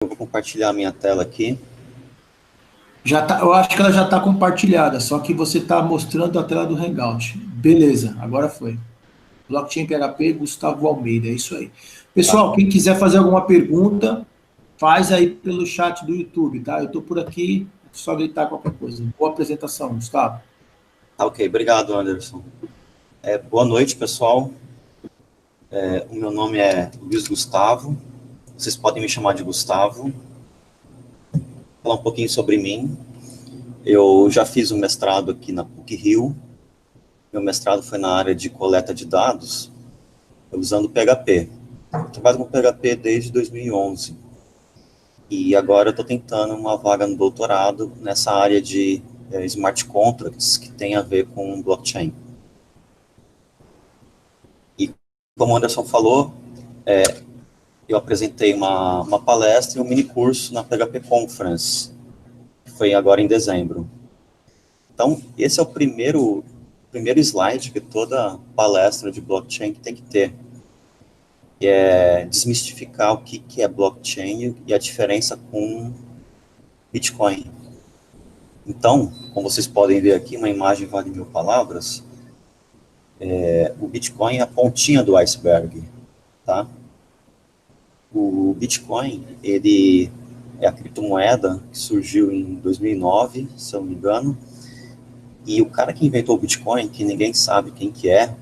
Eu vou compartilhar a minha tela aqui. Já tá, eu acho que ela já está compartilhada, só que você está mostrando a tela do Hangout. Beleza, agora foi. Blockchain PHP, Gustavo Almeida, é isso aí. Tá, Pessoal, quem quiser fazer alguma pergunta, faz aí pelo chat do YouTube, tá? Eu estou por aqui, é só gritar qualquer coisa. Boa apresentação, Gustavo. tá ok. Obrigado, Anderson. Boa noite, pessoal. O meu nome é Luiz Gustavo. Vocês podem me chamar de Gustavo. Falar um pouquinho sobre mim. Eu já fiz um mestrado aqui na PUC-Rio. Meu mestrado foi na área de coleta de dados, usando PHP. Eu trabalho com PHP desde 2011. E agora eu estou tentando uma vaga no doutorado nessa área de smart contracts, que tem a ver com blockchain. E como o Anderson falou, eu apresentei uma palestra e um mini curso na PHP Conference, que foi agora em dezembro. Então, esse é o primeiro slide que toda palestra de blockchain tem que ter, que é desmistificar o que é blockchain e a diferença com Bitcoin. Então, como vocês podem ver aqui, uma imagem vale 1000 palavras, o Bitcoin é a pontinha do iceberg, tá? O Bitcoin, ele é a criptomoeda que surgiu em 2009, se eu não me engano, e o cara que inventou o Bitcoin, que ninguém sabe quem que é,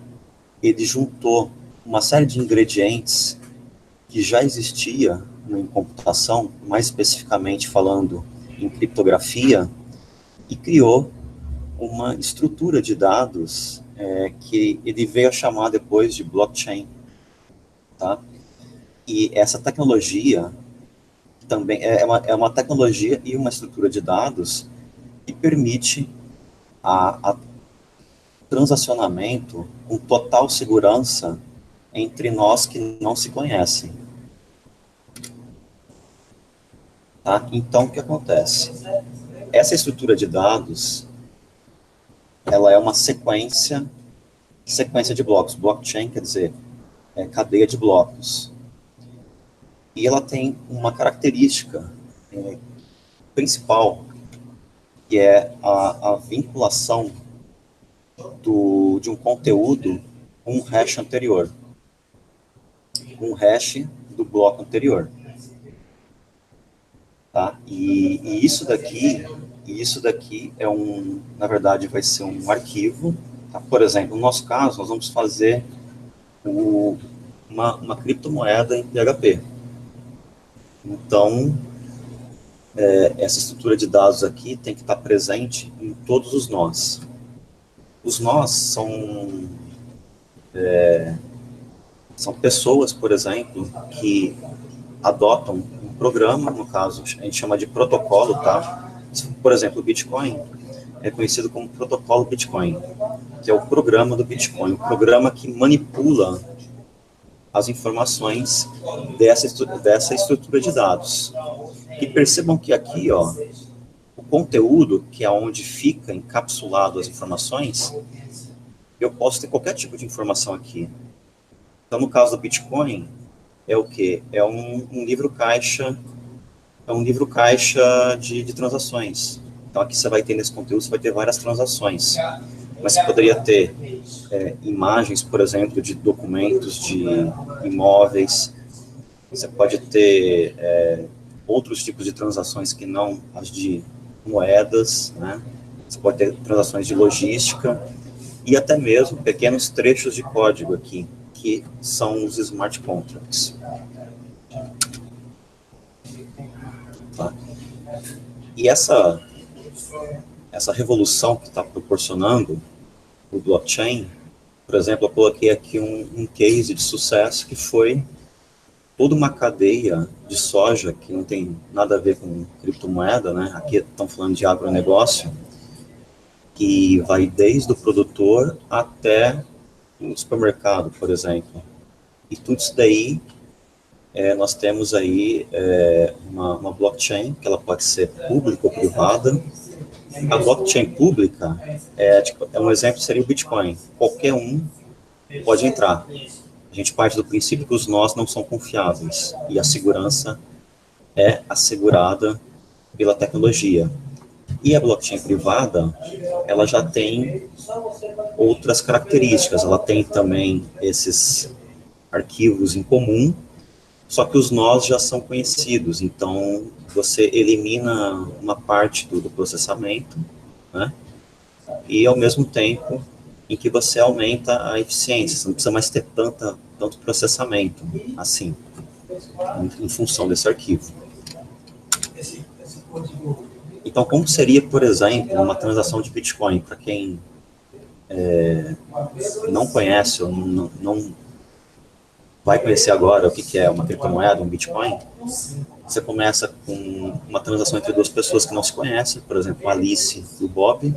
ele juntou uma série de ingredientes que já existia em computação, mais especificamente falando em criptografia, e criou uma estrutura de dados que ele veio a chamar depois de blockchain, tá? E essa tecnologia também é uma tecnologia e uma estrutura de dados que permite a transacionamento com total segurança entre nós que não se conhecem. Tá? Então, o que acontece? Essa estrutura de dados, ela é uma sequência de blocos. Blockchain quer dizer cadeia de blocos. E ela tem uma característica principal, que é a vinculação de um conteúdo com um hash anterior, um hash do bloco anterior. Tá? E isso daqui é na verdade, vai ser um arquivo. Tá? Por exemplo, no nosso caso, nós vamos fazer uma criptomoeda em PHP. Então, essa estrutura de dados aqui tem que estar presente em todos os nós. Os nós são pessoas, por exemplo, que adotam um programa, no caso, a gente chama de protocolo, tá? Por exemplo, o Bitcoin é conhecido como protocolo Bitcoin, que é o programa do Bitcoin, o programa que manipula as informações dessa estrutura de dados. E percebam que aqui, ó, o conteúdo, que é onde fica encapsulado as informações, eu posso ter qualquer tipo de informação aqui. Então, no caso do Bitcoin, é o quê? É um livro caixa, de transações. Então, aqui você vai ter nesse conteúdo, você vai ter várias transações. Mas você poderia ter imagens, por exemplo, de documentos de imóveis. Você pode ter outros tipos de transações que não as de moedas, né? Você pode ter transações de logística e até mesmo pequenos trechos de código aqui, que são os smart contracts. Tá? E essa revolução que está proporcionando o blockchain, por exemplo, eu coloquei aqui um case de sucesso que foi toda uma cadeia de soja, que não tem nada a ver com criptomoeda, né? Aqui estão falando de agronegócio, que vai desde o produtor até o supermercado, por exemplo. E tudo isso daí, nós temos aí uma blockchain, que ela pode ser pública ou privada. A blockchain pública um exemplo seria o Bitcoin. Qualquer um pode entrar. A gente parte do princípio que os nós não são confiáveis e a segurança é assegurada pela tecnologia. E a blockchain privada, ela já tem outras características, ela tem também esses arquivos em comum, só que os nós já são conhecidos, então você elimina uma parte do processamento, né? E ao mesmo tempo em que você aumenta a eficiência, você não precisa mais ter tanto processamento, assim, em função desse arquivo. Então, como seria, por exemplo, uma transação de Bitcoin? Para quem não conhece ou não vai conhecer agora o que é uma criptomoeda, um Bitcoin, você começa com uma transação entre duas pessoas que não se conhecem, por exemplo, a Alice e o Bob.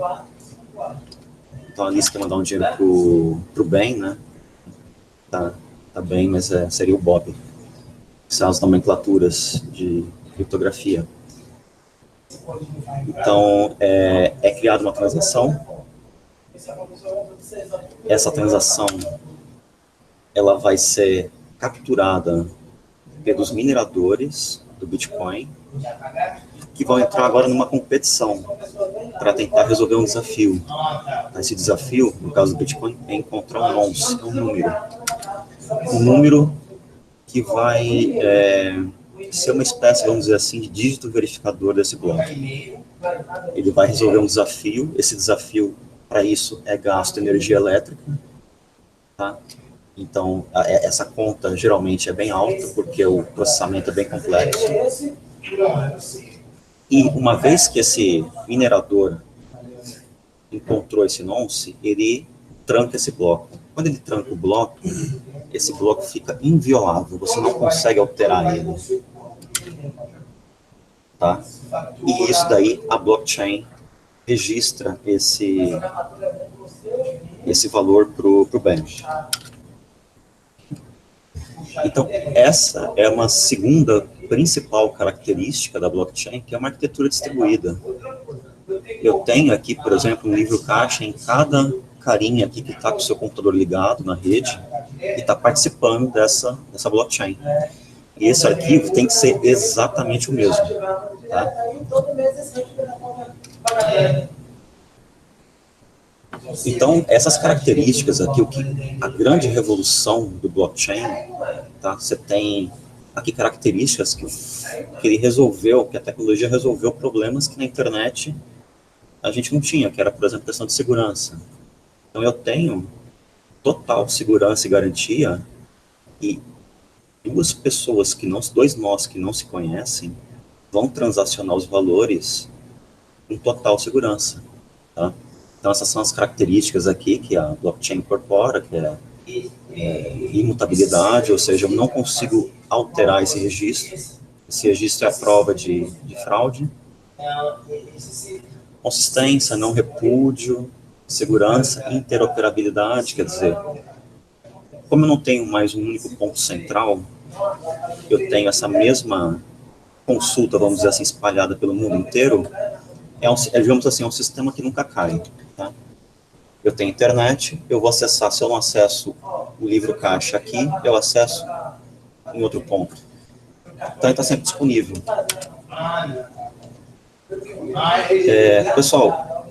Então, a Alice quer mandar um dinheiro pro Ben, né? Tá bem, mas seria o Bob. São as nomenclaturas de criptografia. Então, é criada uma transação. Essa transação, ela vai ser capturada pelos mineradores do Bitcoin, que vão entrar agora numa competição para tentar resolver um desafio. Esse desafio, no caso do Bitcoin, é encontrar um nonce, um número que vai ser uma espécie, vamos dizer assim, de dígito verificador desse bloco. Ele vai resolver um desafio, esse desafio, para isso, é gasto energia elétrica, tá? Então, essa conta geralmente é bem alta, porque o processamento é bem complexo. E uma vez que esse minerador encontrou esse nonce, ele tranca esse bloco. Quando ele tranca o bloco, esse bloco fica inviolável, você não consegue alterar ele. Tá? E isso daí, a blockchain registra esse valor para o banco. Então, essa é uma segunda principal característica da blockchain, que é uma arquitetura distribuída. Eu tenho aqui, por exemplo, um livro caixa em cada carinha aqui que está com o seu computador ligado na rede e está participando dessa blockchain. E esse arquivo tem que ser exatamente o mesmo. Tá? Então, essas características aqui, a grande revolução do blockchain, tá? Você tem aqui características que ele resolveu, que a tecnologia resolveu problemas que na internet a gente não tinha, que era, por exemplo, questão de segurança. Então, eu tenho total segurança e garantia, e dois nós que não se conhecem, vão transacionar os valores com total segurança, tá? Então, essas são as características aqui que a blockchain incorpora, que é imutabilidade, ou seja, eu não consigo alterar esse registro. Esse registro é a prova de fraude. Consistência, não repúdio, segurança, interoperabilidade, quer dizer, como eu não tenho mais um único ponto central, eu tenho essa mesma consulta, vamos dizer assim, espalhada pelo mundo inteiro, digamos assim, é um sistema que nunca cai. Tá? Eu tenho internet, eu vou acessar, se eu não acesso o livro caixa aqui, eu acesso em outro ponto. Então, ele está sempre disponível. Pessoal,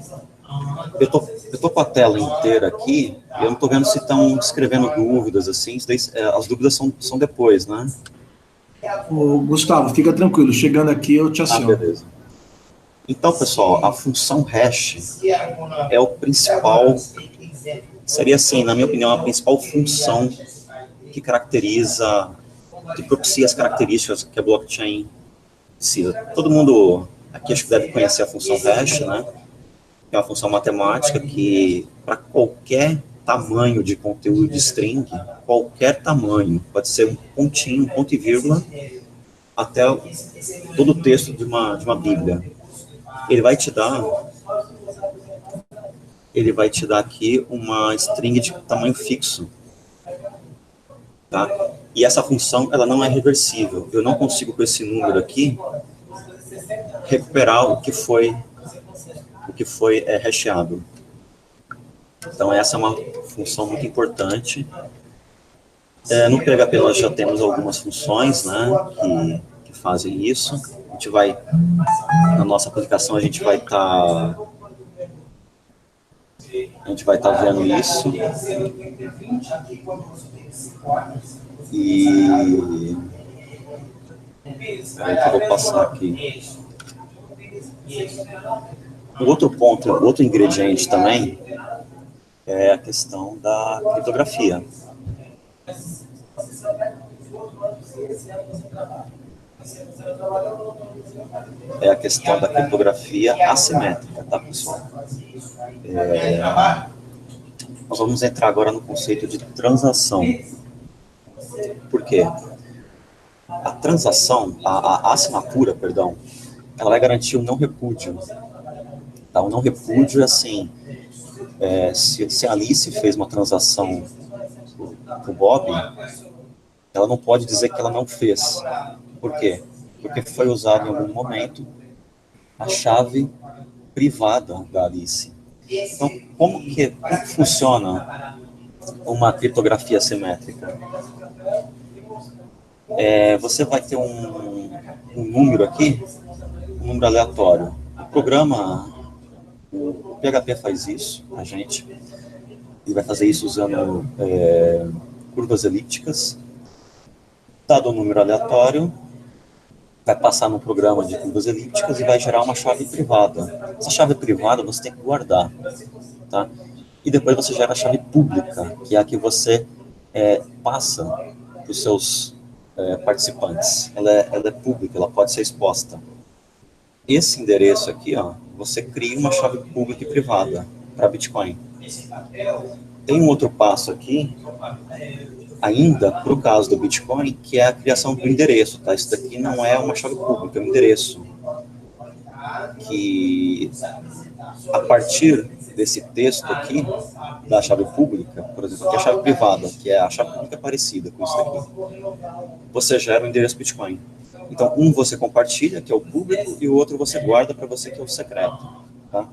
eu tô com a tela inteira aqui, e eu não estou vendo se estão escrevendo dúvidas, assim, as dúvidas são depois, né? Ô, Gustavo, fica tranquilo, chegando aqui eu te aciono. Beleza. Então, pessoal, a função hash é o principal, seria assim, na minha opinião, a principal função que caracteriza, que propicia as características que a blockchain precisa. Todo mundo aqui acho que deve conhecer a função hash, né? É uma função matemática que, para qualquer tamanho de conteúdo de string, qualquer tamanho, pode ser um pontinho, um ponto e vírgula, até todo o texto de uma Bíblia. Ele vai te dar aqui uma string de tamanho fixo, tá? E essa função, ela não é reversível. Eu não consigo, com esse número aqui, recuperar o que foi hasheado. Então, essa é uma função muito importante. No PHP nós já temos algumas funções, né, que fazem isso. A gente vai, na nossa aplicação, a gente vai estar vendo isso. E aí que eu vou passar aqui. Um outro ponto, outro ingrediente também é a questão da criptografia. É a questão da criptografia assimétrica, tá, pessoal? Nós vamos entrar agora no conceito de transação. Por quê? A transação, a assinatura, perdão, ela vai garantir o não repúdio. Tá? O não repúdio é assim, se a Alice fez uma transação com o Bob, ela não pode dizer que ela não fez. Por quê? Porque foi usado em algum momento a chave privada da Alice. Então, como que funciona uma criptografia simétrica? Você vai ter um número aqui, um número aleatório. O programa, o PHP faz isso, a gente, ele vai fazer isso usando curvas elípticas. Dado o número aleatório, vai passar no programa de curvas elípticas e vai gerar uma chave privada. Essa chave privada você tem que guardar, tá? E depois você gera a chave pública, que é a que você passa para os seus participantes. Ela é pública, ela pode ser exposta. Esse endereço aqui, ó, você cria uma chave pública e privada para Bitcoin. Tem um outro passo aqui, ainda para o caso do Bitcoin, que é a criação do endereço, tá? Isso daqui não é uma chave pública, é um endereço. Que, a partir desse texto aqui, da chave pública, por exemplo, aqui é a chave privada, que é a chave pública parecida com isso daqui, você gera o endereço Bitcoin. Então, um você compartilha, que é o público, e o outro você guarda para você, que é o secreto, tá?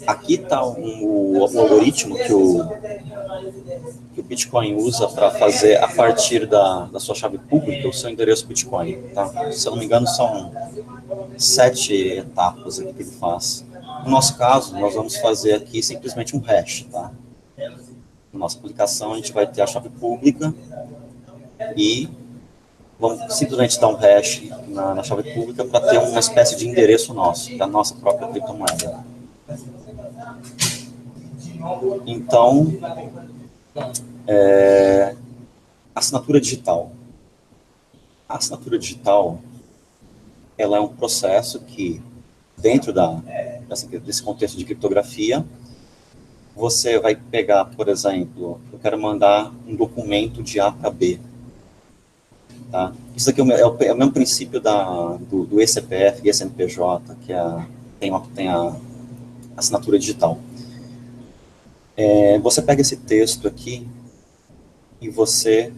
Aqui está o algoritmo que o Bitcoin usa para fazer, a partir da sua chave pública, o seu endereço Bitcoin, tá? Se eu não me engano, são 7 etapas aqui que ele faz. No nosso caso, nós vamos fazer aqui simplesmente um hash, tá? Na nossa aplicação, a gente vai ter a chave pública e vamos simplesmente dar um hash na chave pública para ter uma espécie de endereço nosso, da nossa própria criptomoeda. Então, assinatura digital. A assinatura digital, ela é um processo que, dentro desse contexto de criptografia, você vai pegar, por exemplo, eu quero mandar um documento de A para B. Tá? Isso aqui é o mesmo princípio do eCPF e CNPJ, que tem a assinatura digital. Você pega esse texto aqui e você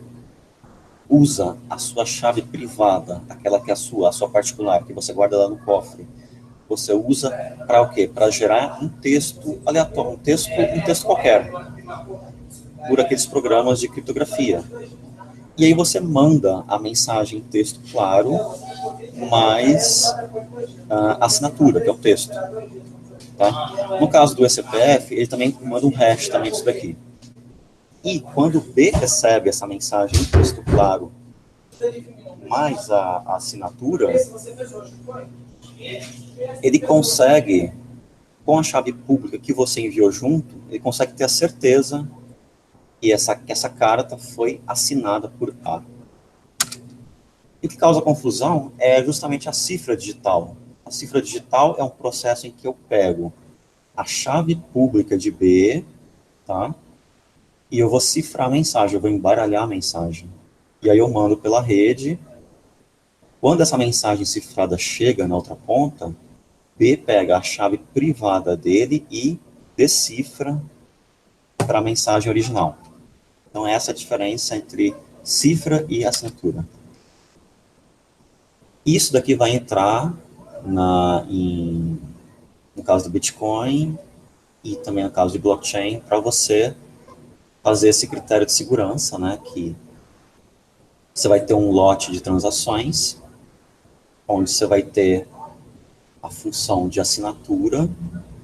usa a sua chave privada, aquela que é a sua particular, que você guarda lá no cofre. Você usa para o quê? Para gerar um texto aleatório, um texto qualquer, por aqueles programas de criptografia. E aí você manda a mensagem em texto claro, mais a assinatura, que é o texto. Tá? No caso do eCPF, ele também manda um hash também disso daqui. E quando o B recebe essa mensagem em texto claro, mais a assinatura, ele consegue, com a chave pública que você enviou junto, ele consegue ter a certeza que essa carta foi assinada por A. E o que causa confusão é justamente a cifra digital. A cifra digital é um processo em que eu pego a chave pública de B, tá? E eu vou cifrar a mensagem, eu vou embaralhar a mensagem. E aí eu mando pela rede. Quando essa mensagem cifrada chega na outra ponta, B pega a chave privada dele e decifra para a mensagem original. Então, essa é a diferença entre cifra e assinatura. Isso daqui vai entrar no caso do Bitcoin e também no caso de blockchain, para você fazer esse critério de segurança, né, que você vai ter um lote de transações, onde você vai ter a função de assinatura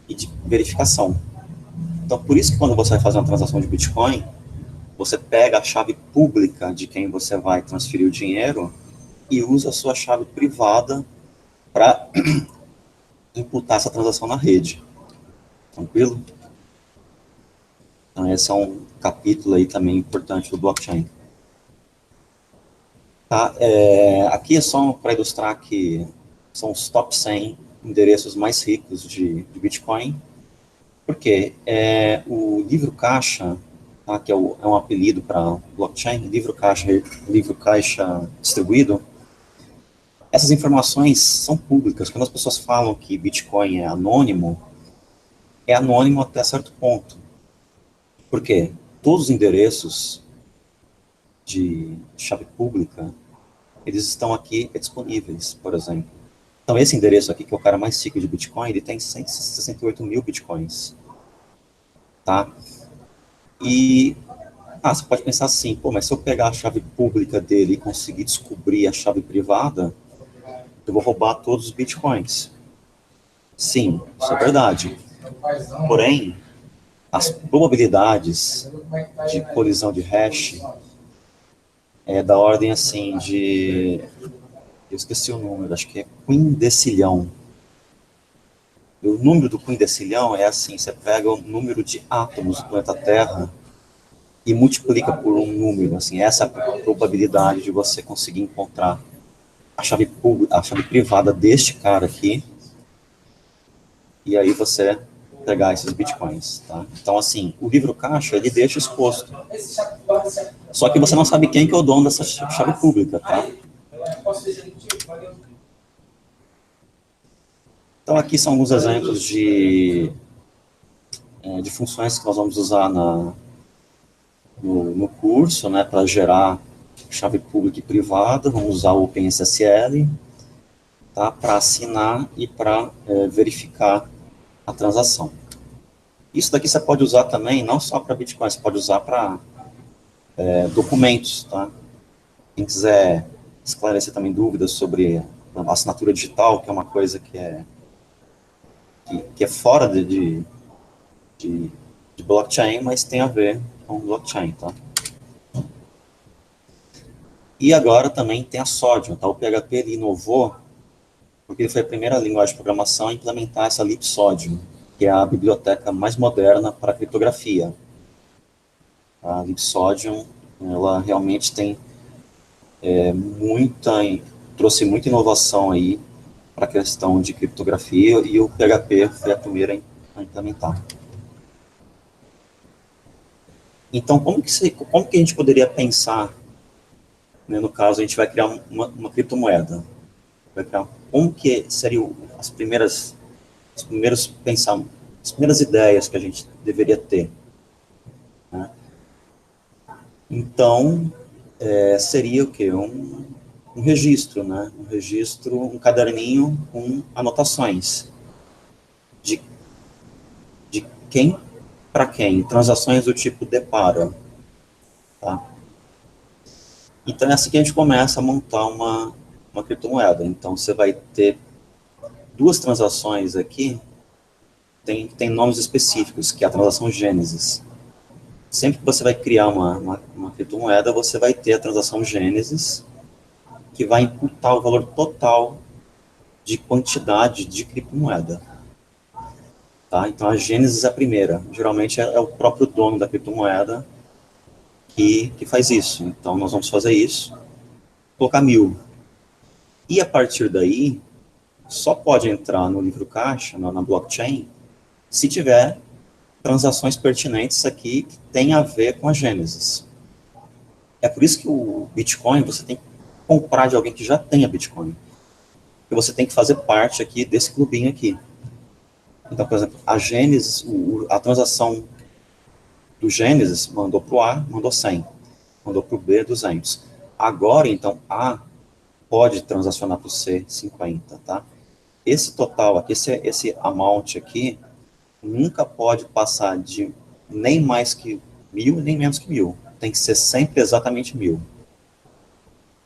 e de verificação. Então, por isso que quando você vai fazer uma transação de Bitcoin, você pega a chave pública de quem você vai transferir o dinheiro e usa a sua chave privada para imputar essa transação na rede. Tranquilo? Então, esse é um capítulo aí também importante do blockchain. Tá? Aqui é só para ilustrar que são os top 100 endereços mais ricos de Bitcoin. Por quê? O livro caixa, tá, que é um apelido para blockchain, livro caixa distribuído, essas informações são públicas. Quando as pessoas falam que Bitcoin é anônimo até certo ponto. Por quê? Todos os endereços de chave pública, eles estão aqui disponíveis, por exemplo. Então, esse endereço aqui, que é o cara mais rico de Bitcoin, ele tem 168 mil Bitcoins. Tá? E você pode pensar assim, pô, mas se eu pegar a chave pública dele e conseguir descobrir a chave privada, eu vou roubar todos os Bitcoins. Sim, isso é verdade. Porém, as probabilidades de colisão de hash é da ordem assim de... Eu esqueci o número, acho que é quindecilhão. O número do quindecilhão é assim, você pega o número de átomos do planeta Terra e multiplica por um número, assim, essa é a probabilidade de você conseguir encontrar a chave pública, a chave privada deste cara aqui, e aí você pegar esses bitcoins, tá? Então, assim, o livro caixa, ele deixa exposto. Só que você não sabe quem que é o dono dessa chave pública, tá? Então, aqui são alguns exemplos de funções que nós vamos usar no curso, né, para gerar chave pública e privada. Vamos usar o OpenSSL, tá, para assinar e para verificar a transação. Isso daqui você pode usar também, não só para Bitcoin, você pode usar para documentos, tá? Quem quiser esclarecer também dúvidas sobre a assinatura digital, que é uma coisa que é fora de blockchain, mas tem a ver com blockchain, tá? E agora também tem a Sodium, tá? O PHP ele inovou, porque ele foi a primeira linguagem de programação a implementar essa libsodium, que é a biblioteca mais moderna para criptografia. A libsodium, ela realmente tem trouxe muita inovação aí para a questão de criptografia, e o PHP foi a primeira a implementar. Então, como que a gente poderia pensar, né, no caso, a gente vai criar uma criptomoeda? Como que seriam as primeiras ideias que a gente deveria ter, né? Então, seria o quê? Um registro, né? Um caderninho com anotações de quem para quem, transações do tipo depara, tá? Então, é assim que a gente começa a montar uma criptomoeda. Então, você vai ter duas transações aqui, tem nomes específicos, que é a transação Gênesis. Sempre que você vai criar uma criptomoeda, você vai ter a transação Gênesis, que vai imputar o valor total de quantidade de criptomoeda. Tá? Então, a Gênesis é a primeira. Geralmente é o próprio dono da criptomoeda que faz isso. Então, nós vamos fazer isso, colocar 1000. E a partir daí, só pode entrar no livro caixa, na blockchain, se tiver transações pertinentes aqui que tem a ver com a Gênesis. É por isso que o Bitcoin, você tem que comprar de alguém que já tenha Bitcoin. E você tem que fazer parte aqui desse clubinho aqui. Então, por exemplo, a Gênesis, a transação do Gênesis mandou para o A, mandou 100. Mandou para o B, 200. Agora, então, A pode transacionar para o C, 50, tá? Esse total aqui, esse amount aqui, nunca pode passar de nem mais que 1.000 e nem menos que 1.000. Tem que ser sempre exatamente 1.000.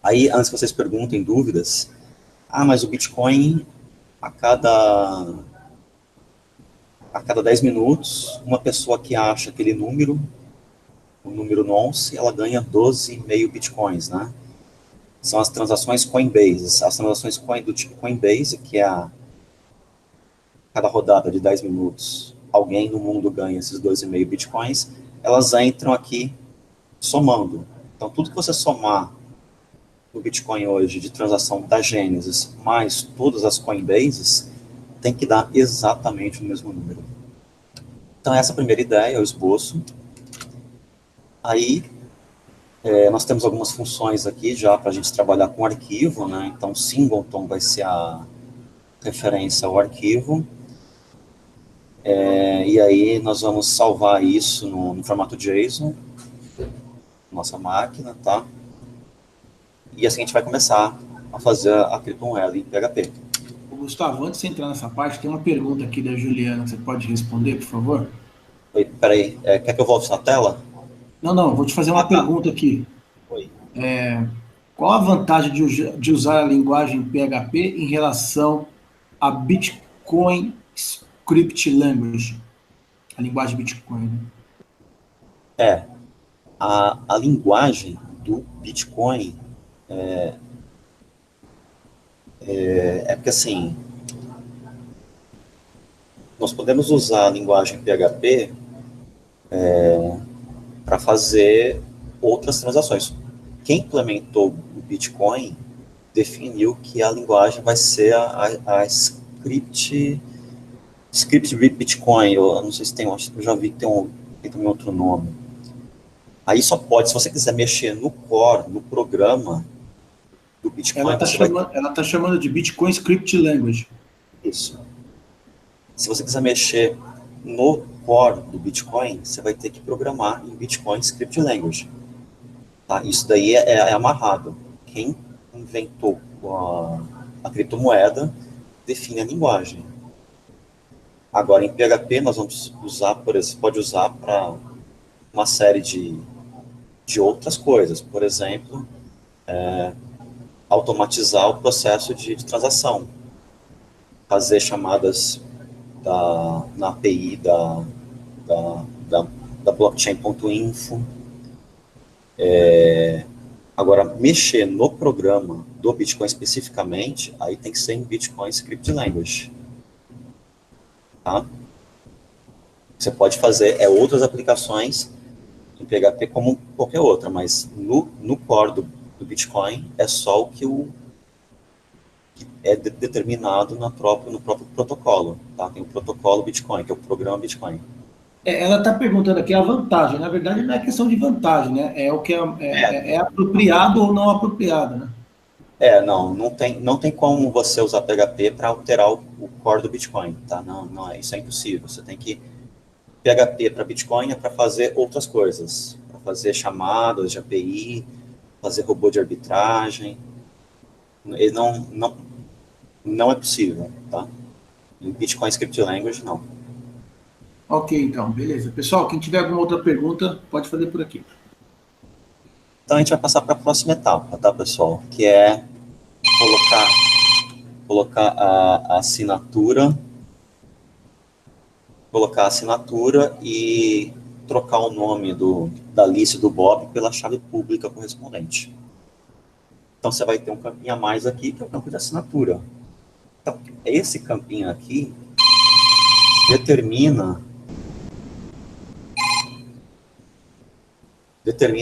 Aí, antes que vocês perguntem dúvidas, mas o Bitcoin, a cada 10 minutos, uma pessoa que acha aquele número, o número nonce, ela ganha 12,5 Bitcoins, né? São as transações Coinbase. As transações do tipo Coinbase, que é cada rodada de 10 minutos, alguém no mundo ganha esses 12,5 Bitcoins, elas entram aqui somando. Então, tudo que você somar no Bitcoin hoje de transação da Gênesis mais todas as Coinbases, tem que dar exatamente o mesmo número. Então, essa é a primeira ideia, o esboço. Aí, nós temos algumas funções aqui já para a gente trabalhar com arquivo, né? Então, singleton vai ser a referência ao arquivo. E aí, nós vamos salvar isso no formato JSON, nossa máquina, tá? E assim a gente vai começar a fazer a criptomoeda em PHP. Gustavo, antes de você entrar nessa parte, tem uma pergunta aqui da Juliana, você pode responder, por favor? Oi, peraí, quer que eu volte na tela? Não, vou te fazer uma pergunta aqui. Oi. Qual a vantagem de usar a linguagem PHP em relação a Bitcoin Script Language? A linguagem Bitcoin, né? A linguagem do Bitcoin porque assim, nós podemos usar a linguagem PHP para fazer outras transações. Quem implementou o Bitcoin definiu que a linguagem vai ser a script Bitcoin, eu não sei se tem, eu já vi que tem também outro nome. Aí só pode, se você quiser mexer no core, no programa do Bitcoin, ela está chamando de Bitcoin Script Language. Isso. Se você quiser mexer no core do Bitcoin, você vai ter que programar em Bitcoin Script Language. Tá? Isso daí é amarrado. Quem inventou a criptomoeda define a linguagem. Agora, em PHP, nós vamos usar, por exemplo, pode usar para uma série de outras coisas. Por exemplo, automatizar o processo de transação. Fazer chamadas na API da blockchain.info. Agora, mexer no programa do Bitcoin especificamente, aí tem que ser em Bitcoin Script Language. Tá? Você pode fazer outras aplicações em PHP como qualquer outra, mas no core do Bitcoin é só o que é determinado no próprio protocolo. Tá? Tem o protocolo Bitcoin, que é o programa Bitcoin. Ela está perguntando aqui a vantagem. Na verdade, não é questão de vantagem, né? É o que é apropriado ou não apropriado, né? Não tem como você usar PHP para alterar o core do Bitcoin, tá? Não, isso é impossível. Você tem que PHP para Bitcoin é para fazer outras coisas, para fazer chamadas de API, fazer robô de arbitragem. Ele não é possível, tá? Em Bitcoin Script Language, não. Ok, então, beleza. Pessoal, quem tiver alguma outra pergunta, pode fazer por aqui. Então, a gente vai passar para a próxima etapa, tá, pessoal? Que é colocar a assinatura, e trocar o nome da lista do Bob pela chave pública correspondente. Então, você vai ter um campinho a mais aqui, que é o campo de assinatura. Então, esse campinho aqui determina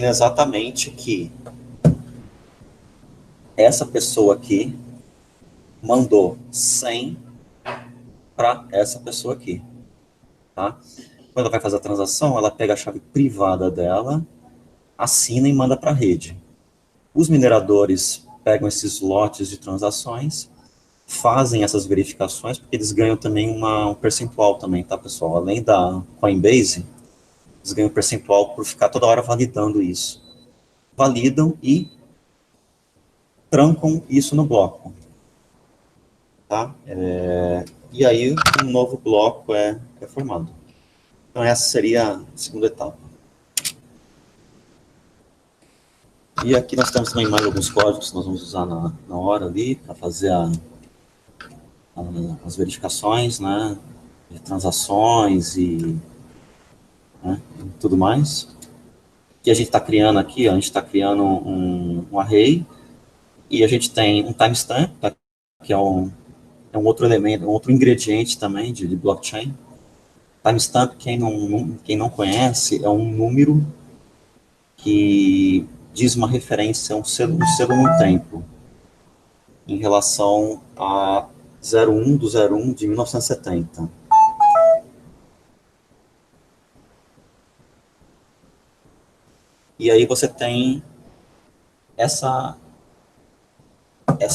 exatamente que essa pessoa aqui mandou 100 para essa pessoa aqui. Tá? Quando ela vai fazer a transação, ela pega a chave privada dela, assina e manda para a rede. Os mineradores pegam esses lotes de transações, fazem essas verificações, porque eles ganham também um percentual também, tá, pessoal? Além da Coinbase, eles ganham um percentual por ficar toda hora validando isso. Validam e trancam isso no bloco. Tá? E aí, um novo bloco é formado. Então, essa seria a segunda etapa. E aqui nós temos também mais alguns códigos que nós vamos usar na hora ali, para fazer as verificações, né, de transações e, né, e tudo mais. Que a gente está criando aqui, a gente está criando um array, e a gente tem um timestamp, tá, que é um outro elemento, um outro ingrediente também de blockchain. Timestamp, quem não conhece, é um número que diz uma referência a um selo no tempo, em relação a 01 de 1970. E aí você tem essa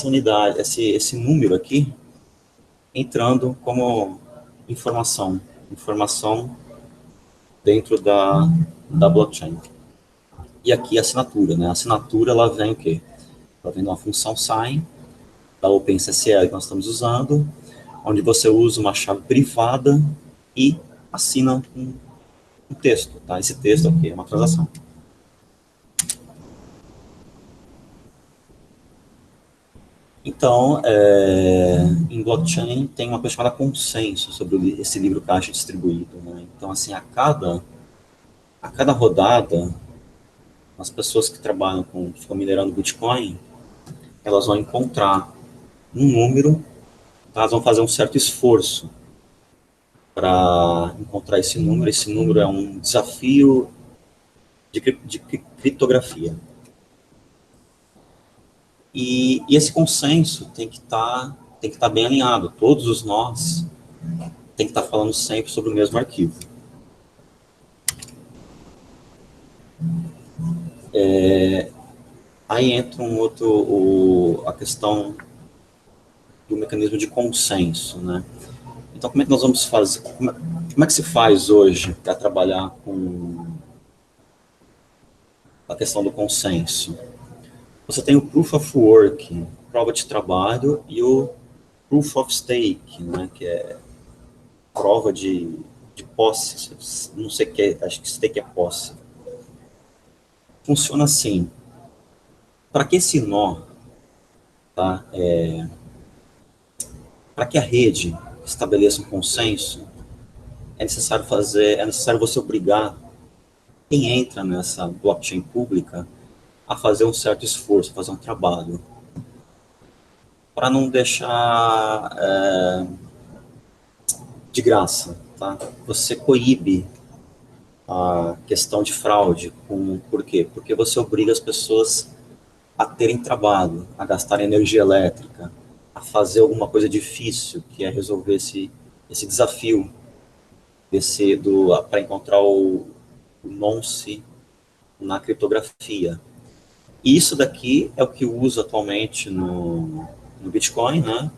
unidade, esse número aqui, entrando como informação dentro da blockchain. E aqui a assinatura, né? A assinatura, ela vem o quê? Ela vem de uma função sign, da OpenSSL que nós estamos usando, onde você usa uma chave privada e assina um texto, tá? Esse texto aqui é uma transação. Então, em blockchain tem uma coisa chamada consenso sobre esse livro caixa distribuído, né? Então, assim, a cada rodada, as pessoas que trabalham ficam minerando Bitcoin, elas vão encontrar um número, tá? Elas vão fazer um certo esforço para encontrar esse número. Esse número é um desafio de criptografia. E esse consenso tem que estar bem alinhado. Todos os nós tem que estar falando sempre sobre o mesmo arquivo. Aí entra a questão do mecanismo de consenso, né? Então, como é que nós vamos fazer? Como é que se faz hoje para trabalhar com a questão do consenso? Você tem o Proof of Work, prova de trabalho, e o Proof of Stake, né, que é prova de posse, não sei o que é, acho que stake é posse. Funciona assim. Para que esse nó, tá, para que a rede estabeleça um consenso, é necessário você obrigar quem entra nessa blockchain pública a fazer um certo esforço, fazer um trabalho, para não deixar de graça, tá? Você coíbe a questão de fraude. Por quê? Porque você obriga as pessoas a terem trabalho, a gastar energia elétrica, a fazer alguma coisa difícil, que é resolver esse desafio para encontrar o nonce na criptografia. E isso daqui é o que usa atualmente no Bitcoin, né?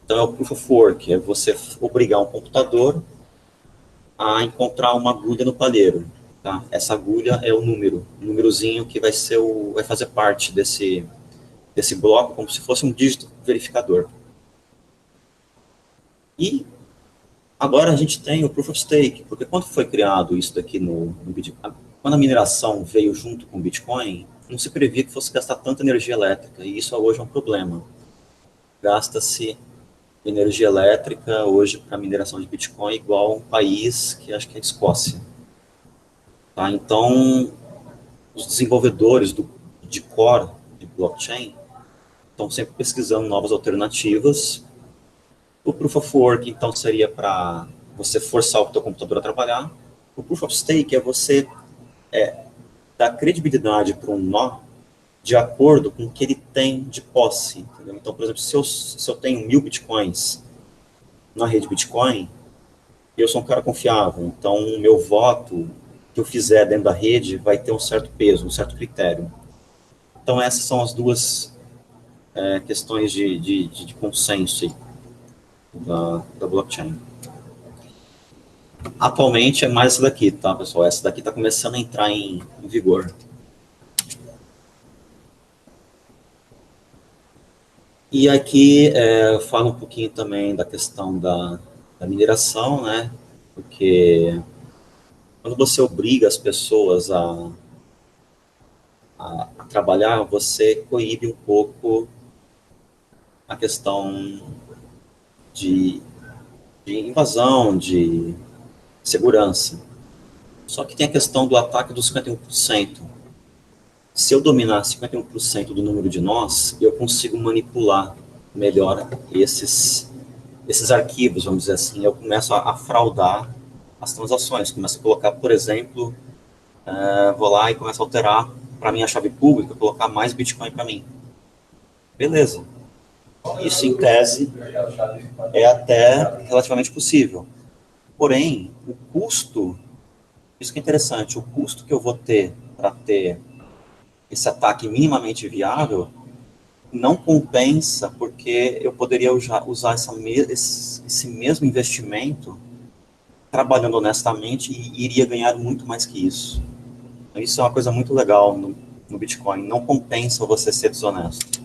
Então é o Proof of Work, é você obrigar um computador a encontrar uma agulha no palheiro. Tá? Essa agulha é o númerozinho que vai fazer parte desse bloco, como se fosse um dígito verificador. E agora a gente tem o Proof of Stake, porque quando foi criado isso daqui no Bitcoin, quando a mineração veio junto com o Bitcoin, não se previa que fosse gastar tanta energia elétrica, e isso hoje é um problema. Gasta-se energia elétrica hoje para mineração de Bitcoin igual a um país que acho que é a Escócia. Tá? Então, os desenvolvedores de core de blockchain estão sempre pesquisando novas alternativas. O Proof of Work, então, seria para você forçar o teu computador a trabalhar. O Proof of Stake é você dar credibilidade para um nó de acordo com o que ele tem de posse. Entendeu? Então, por exemplo, se eu tenho 1000 bitcoins na rede Bitcoin, eu sou um cara confiável, então o meu voto que eu fizer dentro da rede vai ter um certo peso, um certo critério. Então, essas são as duas questões de consenso da blockchain. Atualmente é mais essa daqui, tá, pessoal? Essa daqui está começando a entrar em vigor. E aqui fala um pouquinho também da questão da mineração, né? Porque quando você obriga as pessoas a a trabalhar, você coíbe um pouco a questão de invasão, de segurança. Só que tem a questão do ataque dos 51%. Se eu dominar 51% do número de nós, eu consigo manipular melhor esses arquivos, vamos dizer assim. Eu começo a fraudar as transações. Começo a colocar, por exemplo, vou lá e começo a alterar para minha chave pública, colocar mais Bitcoin para mim. Beleza. Isso, em tese, é até relativamente possível. Porém, o custo, isso que é interessante, o custo que eu vou ter para ter esse ataque minimamente viável não compensa, porque eu poderia usar esse mesmo investimento trabalhando honestamente e iria ganhar muito mais que isso. Isso é uma coisa muito legal no Bitcoin, não compensa você ser desonesto.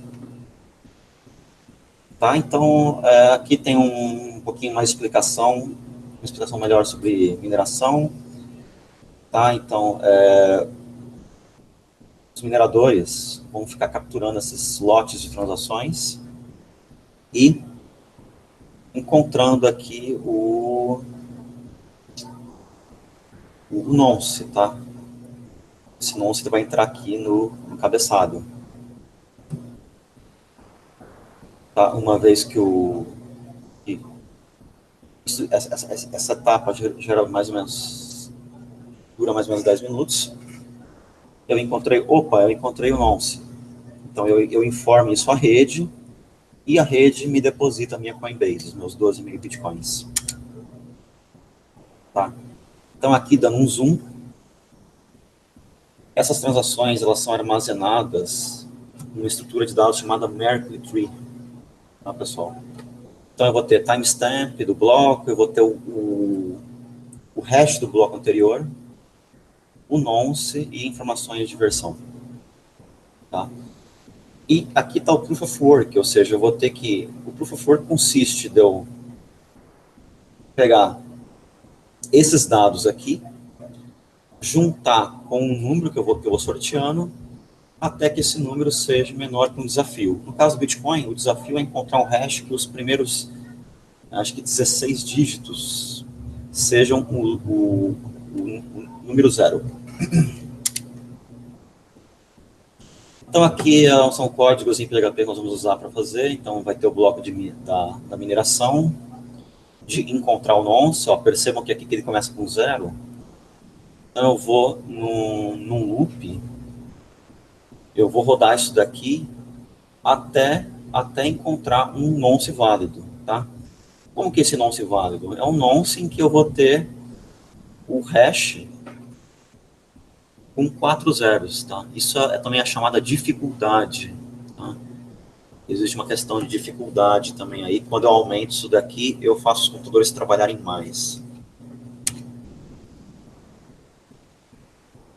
Tá? Então, aqui tem um pouquinho mais de explicação, uma explicação melhor sobre mineração. Tá? Então, os mineradores vão ficar capturando esses lotes de transações e encontrando aqui o nonce, tá? Esse nonce vai entrar aqui no cabeçado. Tá? Uma vez que essa etapa gera mais ou menos, dura mais ou menos 10 minutos, eu encontrei o nonce. Então eu informo isso à rede, e a rede me deposita a minha Coinbase, os meus 12 mil bitcoins. Tá? Então aqui, dando um zoom, essas transações elas são armazenadas numa estrutura de dados chamada Merkle Tree, tá, pessoal? Então eu vou ter timestamp do bloco, eu vou ter o hash do bloco anterior, o nonce e informações de versão. Tá? E aqui está o Proof of Work, ou seja, eu vou ter que... O Proof of Work consiste de eu pegar esses dados aqui, juntar com um número que eu vou sorteando, até que esse número seja menor que um desafio. No caso do Bitcoin, o desafio é encontrar um hash que os primeiros, acho que 16 dígitos, sejam o número zero. Então aqui são códigos em PHP que nós vamos usar para fazer. Então vai ter o bloco da mineração, de encontrar o nonce. Percebam que aqui ele começa com zero. Então eu vou num loop, eu vou rodar isso daqui até encontrar um nonce válido, tá? Como que é esse nonce válido? É um nonce em que eu vou ter o hash com 4 zeros, tá? Isso é também a chamada dificuldade, tá? Existe uma questão de dificuldade também aí. Quando eu aumento isso daqui, eu faço os computadores trabalharem mais.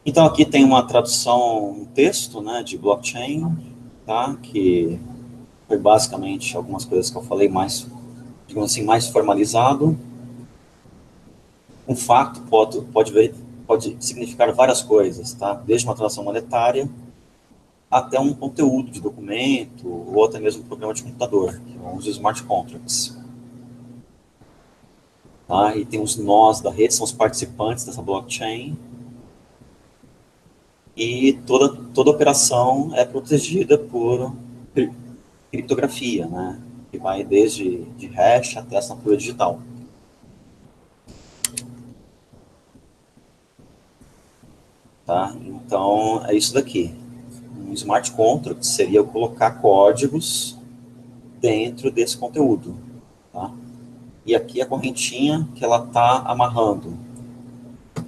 Então aqui tem uma tradução, um texto, né, de blockchain, tá? Que foi basicamente algumas coisas que eu falei mais, digamos assim, mais formalizado. Um fato pode significar várias coisas, tá? Desde uma transação monetária até um conteúdo de documento ou até mesmo um programa de computador, que são os smart contracts. Tá? E tem os nós da rede, são os participantes dessa blockchain. E toda operação é protegida por criptografia, né? Que vai desde de hash até assinatura digital. Tá? Então, é isso daqui. Um smart contract seria eu colocar códigos dentro desse conteúdo. Tá? E aqui a correntinha que ela está amarrando.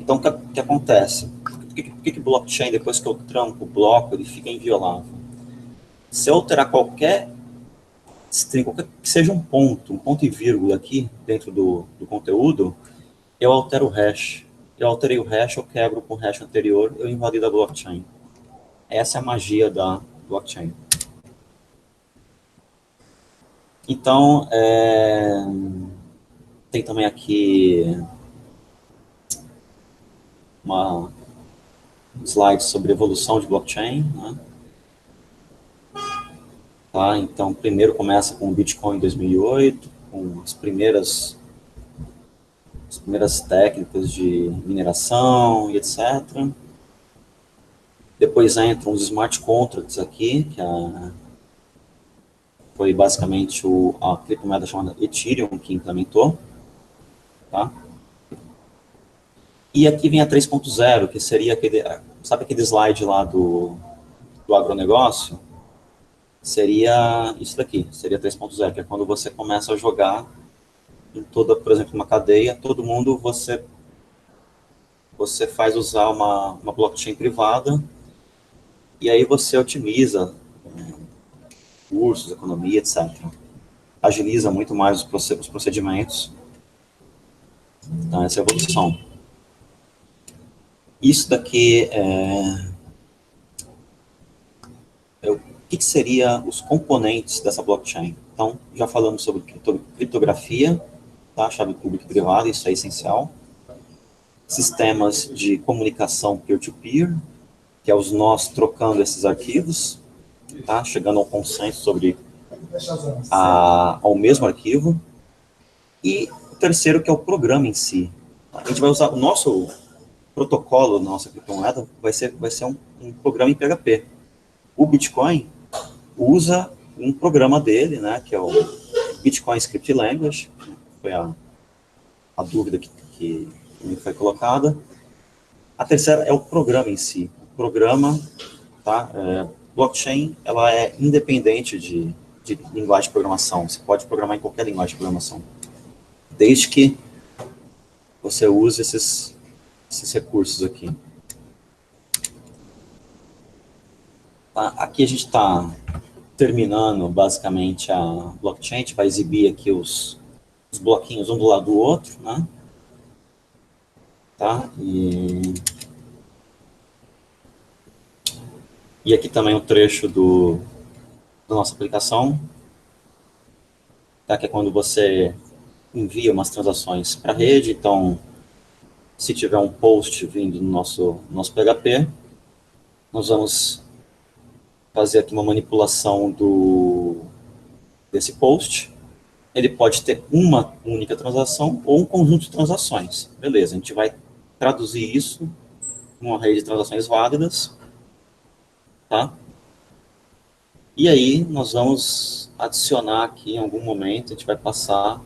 Então, o que acontece? Por que blockchain, depois que eu tranco o bloco, ele fica inviolável? Se eu alterar qualquer que seja um ponto e vírgula aqui dentro do conteúdo, eu altero o hash. Eu alterei o hash, eu quebro com o hash anterior, eu invalido a blockchain. Essa é a magia da blockchain. Então, tem também aqui uma slide sobre evolução de blockchain, né? Tá, então, primeiro começa com o Bitcoin em 2008, com as primeiras técnicas de mineração e etc. Depois entram os smart contracts aqui, que foi basicamente a criptomoeda chamada Ethereum que implementou. Tá? E aqui vem a 3.0, que seria sabe aquele slide lá do agronegócio? Seria isso daqui, seria 3.0, que é quando você começa a jogar em toda, por exemplo, uma cadeia, todo mundo você faz usar uma blockchain privada e aí você otimiza cursos, economia, etc. Agiliza muito mais os procedimentos. Então, essa é a evolução. Isso daqui o que seria os componentes dessa blockchain? Então, já falamos sobre criptografia, tá? Chave pública e privada, isso é essencial. Sistemas de comunicação peer-to-peer, que é os nós trocando esses arquivos, tá? Chegando ao consenso sobre ao mesmo arquivo. E o terceiro, que é o programa em si. A gente vai usar o nosso protocolo, nossa criptomoeda, vai ser um programa em PHP. O Bitcoin usa um programa dele, né, que é o Bitcoin Script Language, foi a dúvida que me foi colocada. A terceira é o programa em si. O programa, tá, blockchain, ela é independente de linguagem de programação. Você pode programar em qualquer linguagem de programação, desde que você use esses recursos aqui. Tá? Aqui a gente está terminando, basicamente, a blockchain. A gente vai exibir aqui os bloquinhos um do lado do outro, né? Tá? E aqui também um trecho da nossa aplicação, tá? Que é quando você envia umas transações para a rede. Então, se tiver um post vindo no nosso PHP, nós vamos fazer aqui uma manipulação desse post. Ele pode ter uma única transação ou um conjunto de transações. Beleza, a gente vai traduzir isso numa rede de transações válidas, tá? E aí nós vamos adicionar aqui em algum momento, a gente vai passar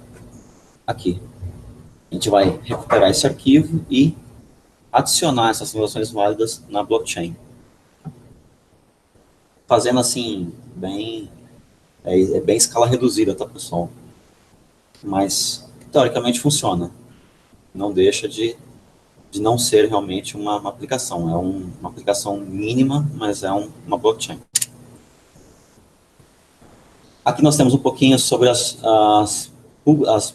aqui. A gente vai recuperar esse arquivo e adicionar essas transações válidas na blockchain. Fazendo assim, bem escala reduzida, tá, pessoal? Mas, teoricamente, funciona. Não deixa de não ser realmente uma aplicação. É uma aplicação mínima, mas é uma blockchain. Aqui nós temos um pouquinho sobre as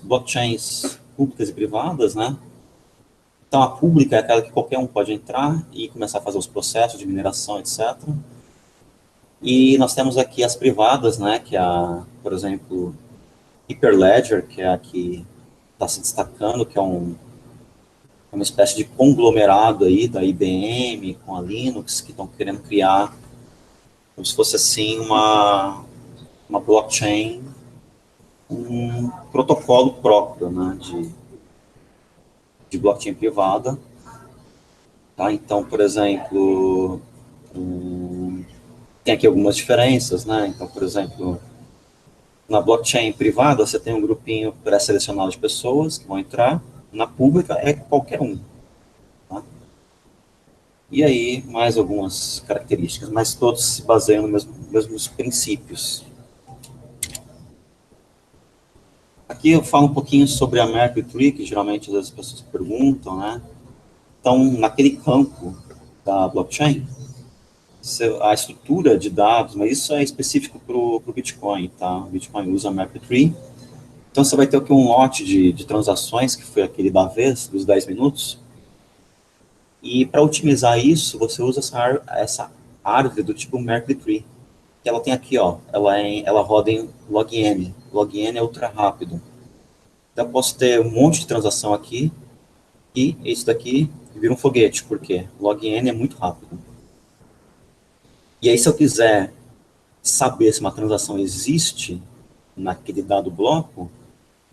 blockchains públicas e privadas, né? Então, a pública é aquela que qualquer um pode entrar e começar a fazer os processos de mineração, etc. E nós temos aqui as privadas, né? Que é por exemplo, Hyperledger, que é a que está se destacando, que é uma espécie de conglomerado aí da IBM com a Linux, que estão querendo criar como se fosse assim uma blockchain, um protocolo próprio, né, de blockchain privada. Tá? Então, por exemplo, tem aqui algumas diferenças, né? Então, por exemplo, na blockchain privada, você tem um grupinho pré-selecionado de pessoas que vão entrar. Na pública, é qualquer um. Tá? E aí, mais algumas características, mas todos se baseiam nos mesmos princípios. Aqui eu falo um pouquinho sobre a Merkle Tree, que geralmente as pessoas perguntam, né? Então, naquele campo da blockchain, a estrutura de dados, mas isso é específico para o Bitcoin, tá? O Bitcoin usa a Merkle Tree. Então, você vai ter aqui um lote de transações, que foi aquele da vez, dos 10 minutos. E para otimizar isso, você usa essa árvore do tipo Merkle Tree, que ela tem aqui, ó, ela roda em log-n. Log-n é ultra rápido. Então, eu posso ter um monte de transação aqui, e isso daqui vira um foguete, porque log-n é muito rápido. E aí, se eu quiser saber se uma transação existe naquele dado bloco,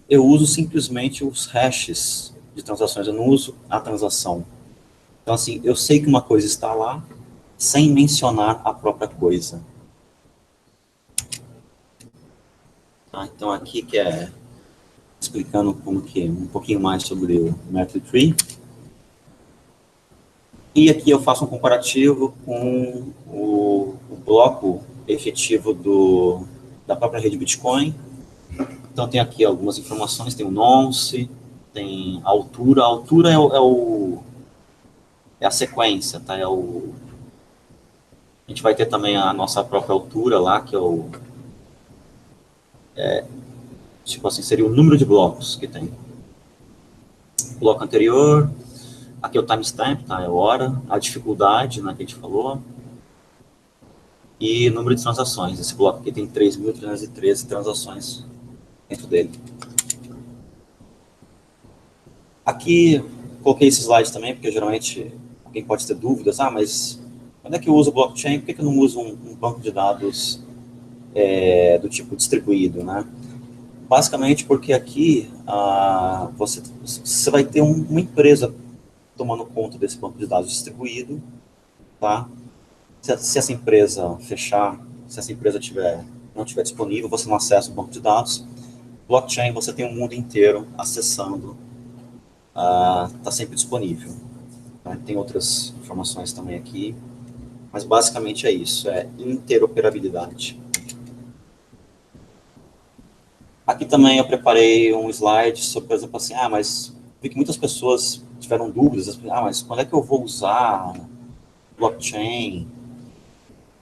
eu uso simplesmente os hashes de transações, eu não uso a transação. Então, assim, eu sei que uma coisa está lá sem mencionar a própria coisa. Tá? Então, aqui que é explicando como que um pouquinho mais sobre o Method Tree. E aqui eu faço um comparativo com o bloco efetivo da própria rede Bitcoin. Então, tem aqui algumas informações, tem o nonce, tem a altura. A altura é a sequência, tá? A gente vai ter também a nossa própria altura lá, que tipo assim, seria o número de blocos que tem. Bloco anterior, aqui é o timestamp, tá? É a hora, a dificuldade, né, que a gente falou. E número de transações. Esse bloco aqui tem 3.313 transações dentro dele. Aqui, coloquei esse slide também, porque geralmente alguém pode ter dúvidas. Mas quando é que eu uso o blockchain? Por que eu não uso um banco de dados do tipo distribuído, né? Basicamente porque aqui você vai ter uma empresa tomando conta desse banco de dados distribuído, tá? Se essa empresa fechar, se essa empresa não estiver disponível, você não acessa o banco de dados. Blockchain, você tem o mundo inteiro acessando, está sempre disponível. Tá? Tem outras informações também aqui, mas basicamente é isso, é interoperabilidade. Aqui também eu preparei um slide sobre, por exemplo, assim, mas vi que muitas pessoas tiveram dúvidas, mas quando é que eu vou usar blockchain?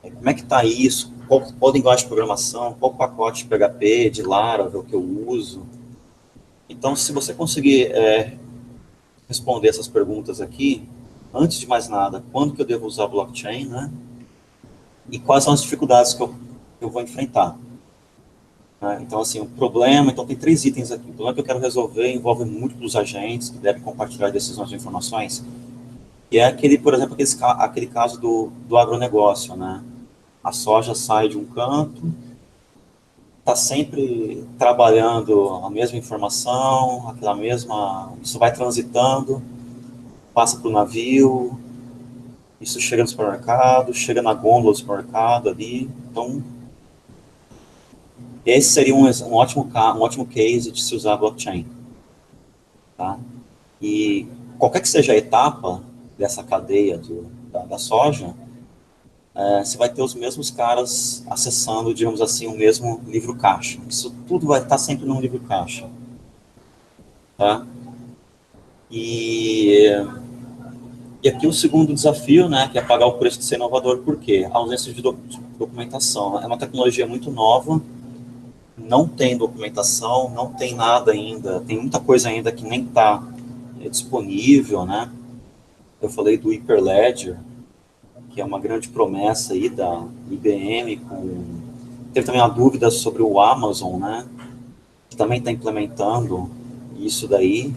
Como é que está isso? Qual linguagem de programação? Qual pacote de PHP, de Laravel que eu uso? Então, se você conseguir responder essas perguntas aqui, antes de mais nada, quando que eu devo usar blockchain, né? E quais são as dificuldades que eu vou enfrentar? Né? Então, assim, o problema... Então, tem 3 itens aqui. O problema que eu quero resolver envolve múltiplos agentes que devem compartilhar decisões e informações. E é por exemplo, aquele caso do agronegócio, né? A soja sai de um canto, está sempre trabalhando a mesma informação, isso vai transitando, passa para o navio, isso chega no supermercado, chega na gôndola do supermercado ali. Então, esse seria um ótimo case de se usar blockchain. Tá? E qualquer que seja a etapa dessa cadeia da soja, você vai ter os mesmos caras acessando, digamos assim, o mesmo livro caixa. Isso tudo vai estar sempre num livro caixa. Tá? E aqui o segundo desafio, né, que é pagar o preço de ser inovador. Por quê? A ausência de documentação. É uma tecnologia muito nova, não tem documentação, não tem nada ainda, tem muita coisa ainda que nem está disponível, né? Eu falei do Hyperledger, que é uma grande promessa aí da IBM. Teve também uma dúvida sobre o Amazon, né? Que também está implementando isso daí.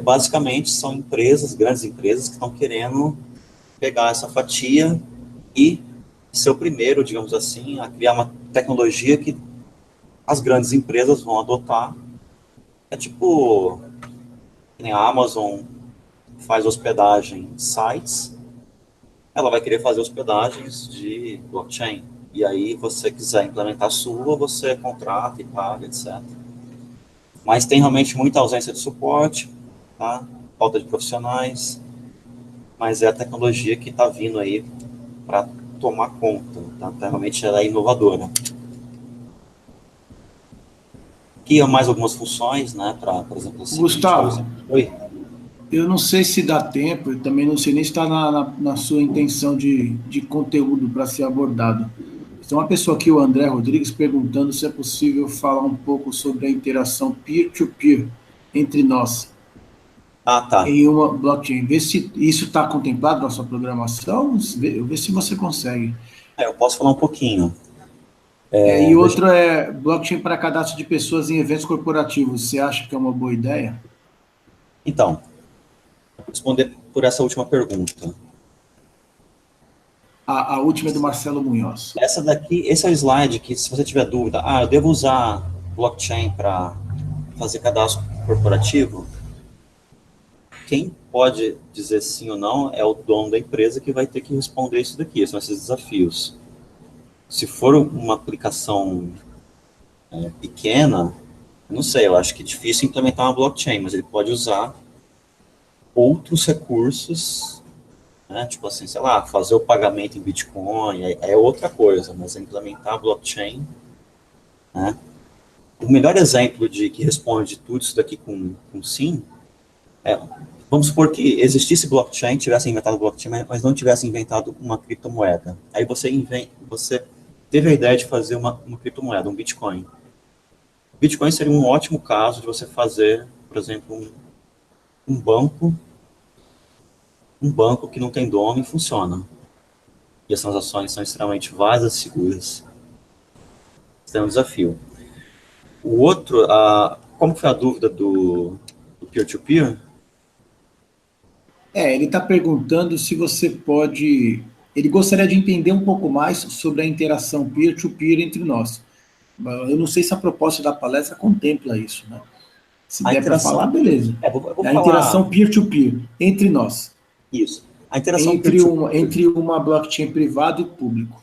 Basicamente são grandes empresas que estão querendo pegar essa fatia e ser o primeiro, digamos assim, a criar uma tecnologia que as grandes empresas vão adotar. É tipo, nem a Amazon faz hospedagem de sites, ela vai querer fazer hospedagens de blockchain. E aí, você quiser implementar a sua, você contrata e paga, etc. Mas tem realmente muita ausência de suporte, tá? Falta de profissionais, mas é a tecnologia que está vindo aí para tomar conta, tá? Realmente ela é inovadora. Aqui há mais algumas funções, né? Por exemplo, assim, Gustavo, Oi? eu não sei se dá tempo, eu também não sei nem se está na sua intenção de conteúdo para ser abordado. Tem uma pessoa aqui, o André Rodrigues, perguntando se é possível falar um pouco sobre a interação peer-to-peer entre nós Tá. em uma blockchain. Vê se isso está contemplado na sua programação, vê se você consegue. Eu posso falar um pouquinho. E outro é blockchain para cadastro de pessoas em eventos corporativos. Você acha que é uma boa ideia? Então, responder por essa última pergunta. A última é do Marcelo Munhoz. Essa daqui, esse é o slide que, se você tiver dúvida, eu devo usar blockchain para fazer cadastro corporativo? Quem pode dizer sim ou não é o dono da empresa que vai ter que responder isso daqui, são esses desafios. Se for uma aplicação pequena, não sei, eu acho que é difícil implementar uma blockchain, mas ele pode usar outros recursos, né, tipo assim, sei lá, fazer o pagamento em Bitcoin, é outra coisa, mas implementar a blockchain, né? O melhor exemplo de que responde tudo isso daqui com sim, vamos supor que existisse blockchain, tivesse inventado blockchain, mas não tivesse inventado uma criptomoeda. Aí você teve a ideia de fazer uma criptomoeda, um Bitcoin. Bitcoin seria um ótimo caso de você fazer, por exemplo, um banco que não tem dono e funciona. E as transações são extremamente vazas e seguras. Isso é um desafio. O outro, como foi a dúvida do peer-to-peer? Ele está perguntando se você pode. Ele gostaria de entender um pouco mais sobre a interação peer-to-peer entre nós. Eu não sei se a proposta da palestra contempla isso, né? Se der para falar, beleza. Vou a falar... interação peer-to-peer entre nós. Isso. A interação entre uma blockchain privada e público.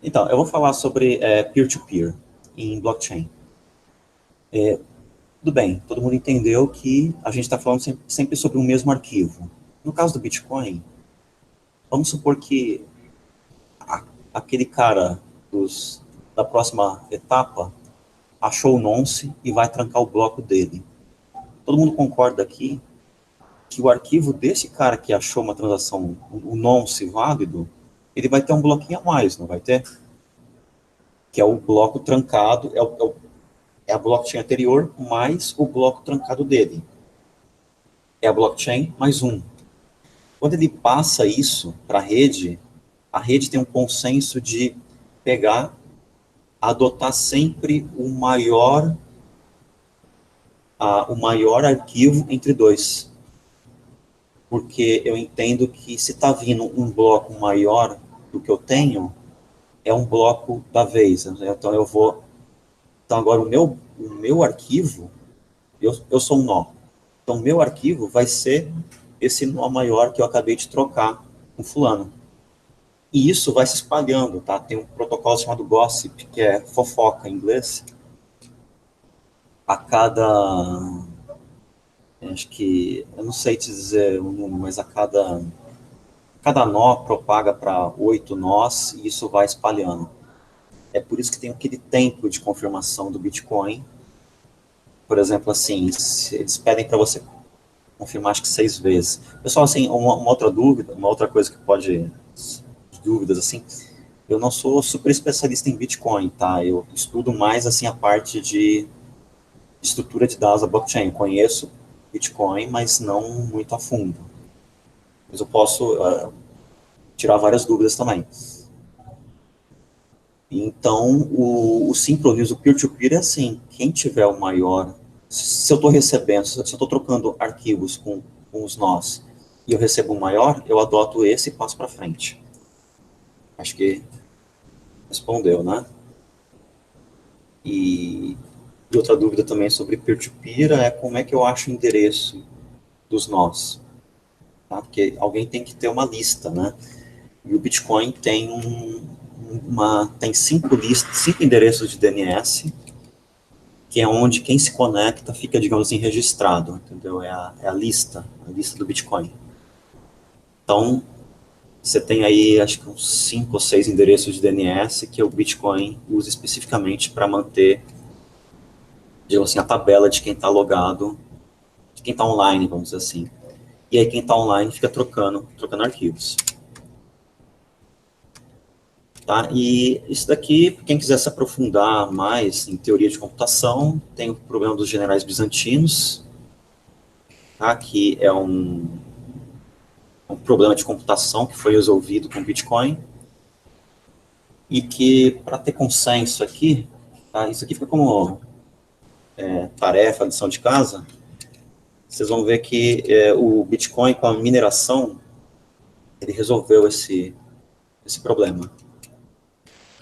Então, eu vou falar sobre peer-to-peer em blockchain. Tudo bem, todo mundo entendeu que a gente está falando sempre sobre o mesmo arquivo. No caso do Bitcoin, vamos supor que aquele cara da próxima etapa achou o nonce e vai trancar o bloco dele. Todo mundo concorda aqui que o arquivo desse cara que achou uma transação, o nonce válido, ele vai ter um bloquinho a mais, não vai ter? Que é o bloco trancado, é a blockchain anterior mais o bloco trancado dele. É a blockchain mais um. Quando ele passa isso para a rede tem um consenso de adotar sempre o maior arquivo entre dois. Porque eu entendo que se está vindo um bloco maior do que eu tenho, é um bloco da vez. Então eu vou... Então agora o meu arquivo, eu sou um nó. Então o meu arquivo vai ser esse nó maior que eu acabei de trocar com fulano. E isso vai se espalhando, tá? Tem um protocolo chamado Gossip, que é fofoca em inglês. A cada... Acho que... Eu não sei te dizer o número, mas a cada nó propaga para 8 nós e isso vai espalhando. É por isso que tem aquele tempo de confirmação do Bitcoin. Por exemplo, assim, eles pedem para você confirmar acho que 6 vezes. Pessoal, assim, uma outra dúvida, uma outra coisa que pode... dúvidas, assim, eu não sou super especialista em Bitcoin, tá? Eu estudo mais, assim, a parte de estrutura de dados da blockchain. Eu conheço Bitcoin, mas não muito a fundo. Mas eu posso tirar várias dúvidas também. Então, o Synchronous, o peer-to-peer é assim, quem tiver o maior... Se eu estou recebendo, se eu estou trocando arquivos com os nós, e eu recebo um maior, eu adoto esse e passo para frente. Acho que respondeu, né? E outra dúvida também sobre peer-to-peer é como é que eu acho o endereço dos nós. Tá? Porque alguém tem que ter uma lista, né? E o Bitcoin tem tem 5 endereços de DNS, que é onde quem se conecta fica, digamos assim, registrado, entendeu? É a lista do Bitcoin. Então, você tem aí, acho que uns 5 ou 6 endereços de DNS que o Bitcoin usa especificamente para manter, digamos assim, a tabela de quem está logado, de quem está online, vamos dizer assim. E aí quem está online fica trocando arquivos. Tá? E isso daqui, quem quiser se aprofundar mais em teoria de computação, tem o problema dos generais bizantinos, tá? Que é um problema de computação que foi resolvido com Bitcoin, e que, para ter consenso aqui, tá? Isso aqui fica como tarefa, lição de casa, vocês vão ver que o Bitcoin, com a mineração, ele resolveu esse problema.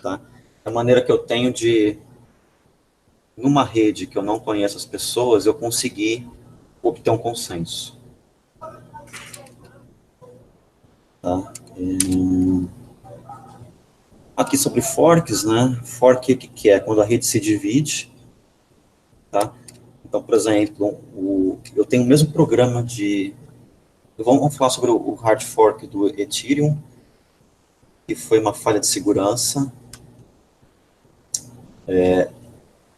Tá? A maneira que eu tenho de, numa rede que eu não conheço as pessoas, eu conseguir obter um consenso. Tá? Aqui sobre forks, né? Fork, o que é? Quando a rede se divide, tá? Então, por exemplo, eu tenho o mesmo programa de... Vamos falar sobre o hard fork do Ethereum, que foi uma falha de segurança.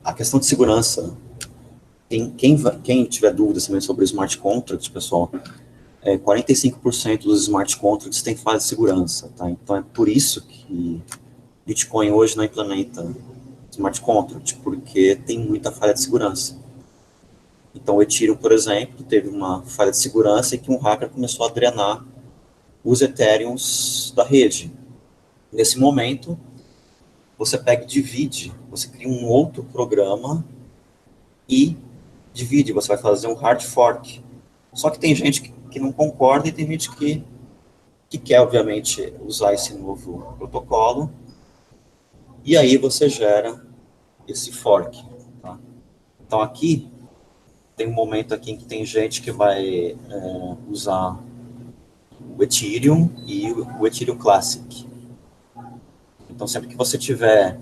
A questão de segurança, quem tiver dúvidas também sobre smart contracts, pessoal, 45% dos smart contracts têm falha de segurança, tá? Então é por isso que Bitcoin hoje não implementa smart contract, porque tem muita falha de segurança. Então o Ethereum, por exemplo, teve uma falha de segurança e que um hacker começou a drenar os Ethereums da rede. Nesse momento, você pega e divide, você cria um outro programa e divide, você vai fazer um hard fork. Só que tem gente que não concorda e tem gente que quer, obviamente, usar esse novo protocolo, e aí você gera esse fork. Tá? Então aqui, tem um momento aqui em que tem gente que vai usar o Ethereum e o Ethereum Classic. Então sempre que você tiver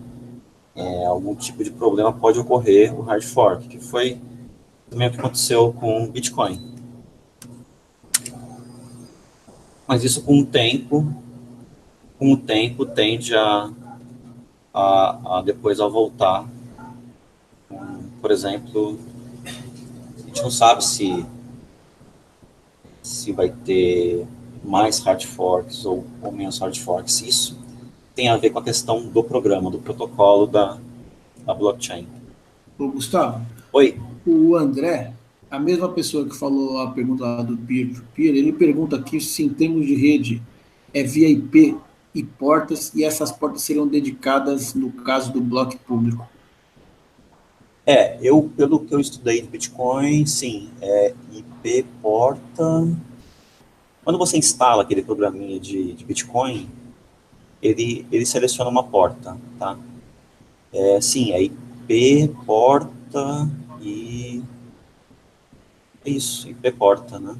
algum tipo de problema, pode ocorrer o hard fork, que foi também o que aconteceu com o Bitcoin. Mas isso com o tempo tende a depois a voltar. Por exemplo, a gente não sabe se vai ter mais hard forks ou menos hard forks. Isso tem a ver com a questão do programa, do protocolo da blockchain. Ô, Gustavo, Oi. o André, a mesma pessoa que falou a pergunta lá do peer-to-peer, ele pergunta aqui se em termos de rede é via IP e portas, e essas portas seriam dedicadas no caso do bloco público. Pelo que eu estudei de Bitcoin, sim, IP, porta. Quando você instala aquele programinha de Bitcoin, ele seleciona uma porta, tá? Sim, é IP, porta e... É isso, IP, porta, né?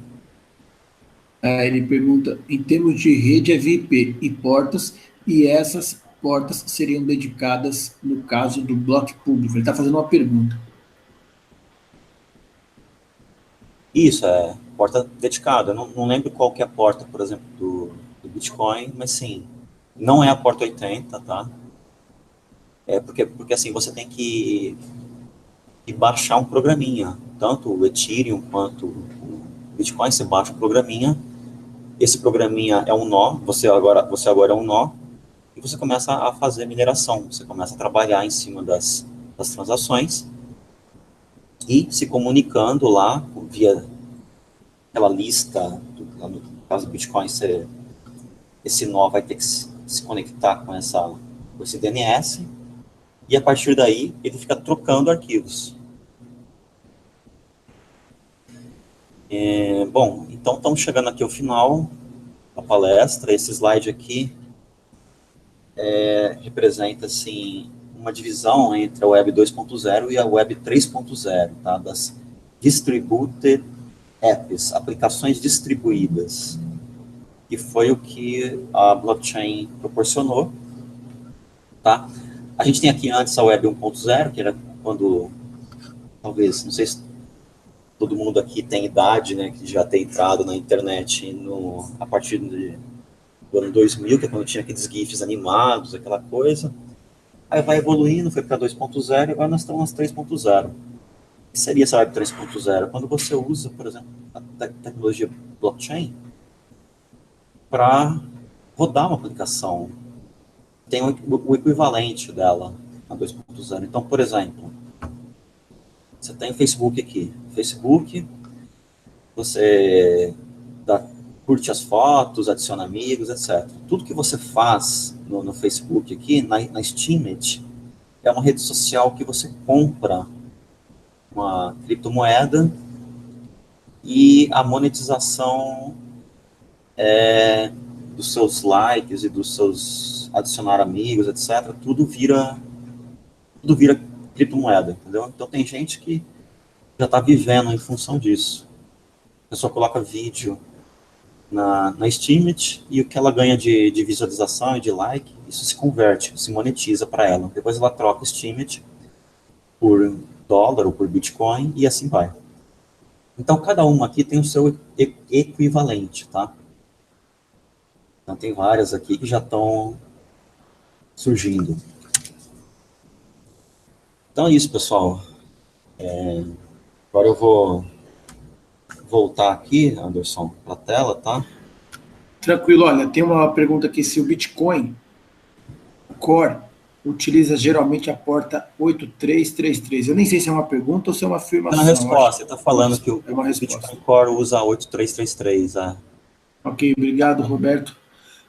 Ele pergunta, em termos de rede é via IP e portas, e essas portas seriam dedicadas no caso do bloco público. Ele está fazendo uma pergunta. Isso, porta dedicada. Eu não lembro qual que é a porta, por exemplo, do Bitcoin, mas sim, não é a porta 80, tá? Porque assim, você tem que baixar um programinha. Tanto o Ethereum quanto o Bitcoin, você baixa um programinha. Esse programinha é um nó, você agora é um nó, e você começa a fazer mineração. Você começa a trabalhar em cima das transações e se comunicando lá via aquela lista, no caso do Bitcoin, esse nó vai ter que se conectar com esse DNS, e a partir daí ele fica trocando arquivos. Bom, então estamos chegando aqui ao final da palestra. Esse slide aqui representa assim, uma divisão entre a Web 2.0 e a Web 3.0, tá? Das Distributed Apps, aplicações distribuídas, que foi o que a blockchain proporcionou. Tá? A gente tem aqui antes a Web 1.0, que era quando, talvez, não sei se todo mundo aqui tem idade, né, que já tem entrado na internet a partir do ano 2000, que é quando tinha aqueles GIFs animados, aquela coisa. Aí vai evoluindo, foi para 2.0, e agora nós estamos nas 3.0. O que seria essa Web 3.0? Quando você usa, por exemplo, a tecnologia blockchain para rodar uma aplicação. Tem o equivalente dela, a 2.0. Então, por exemplo, você tem o Facebook aqui. Facebook, você curte as fotos, adiciona amigos, etc. Tudo que você faz no Facebook aqui, na Steemit, é uma rede social que você compra uma criptomoeda e a monetização dos seus likes e dos seus adicionar amigos, etc., tudo vira criptomoeda, entendeu? Então tem gente que já está vivendo em função disso. A pessoa coloca vídeo na Steemit e o que ela ganha de visualização e de like, isso se converte, se monetiza para ela. Depois ela troca o Steemit por dólar ou por Bitcoin e assim vai. Então cada uma aqui tem o seu equivalente, tá? Então tem várias aqui que já estão surgindo. Então é isso, pessoal. Agora eu vou voltar aqui, Anderson, para a tela, tá? Tranquilo, olha, tem uma pergunta aqui, se o Bitcoin Core utiliza geralmente a porta 8333. Eu nem sei se é uma pergunta ou se é uma afirmação. É uma resposta, está falando que o Bitcoin Core usa 8333. Ok, obrigado, Roberto.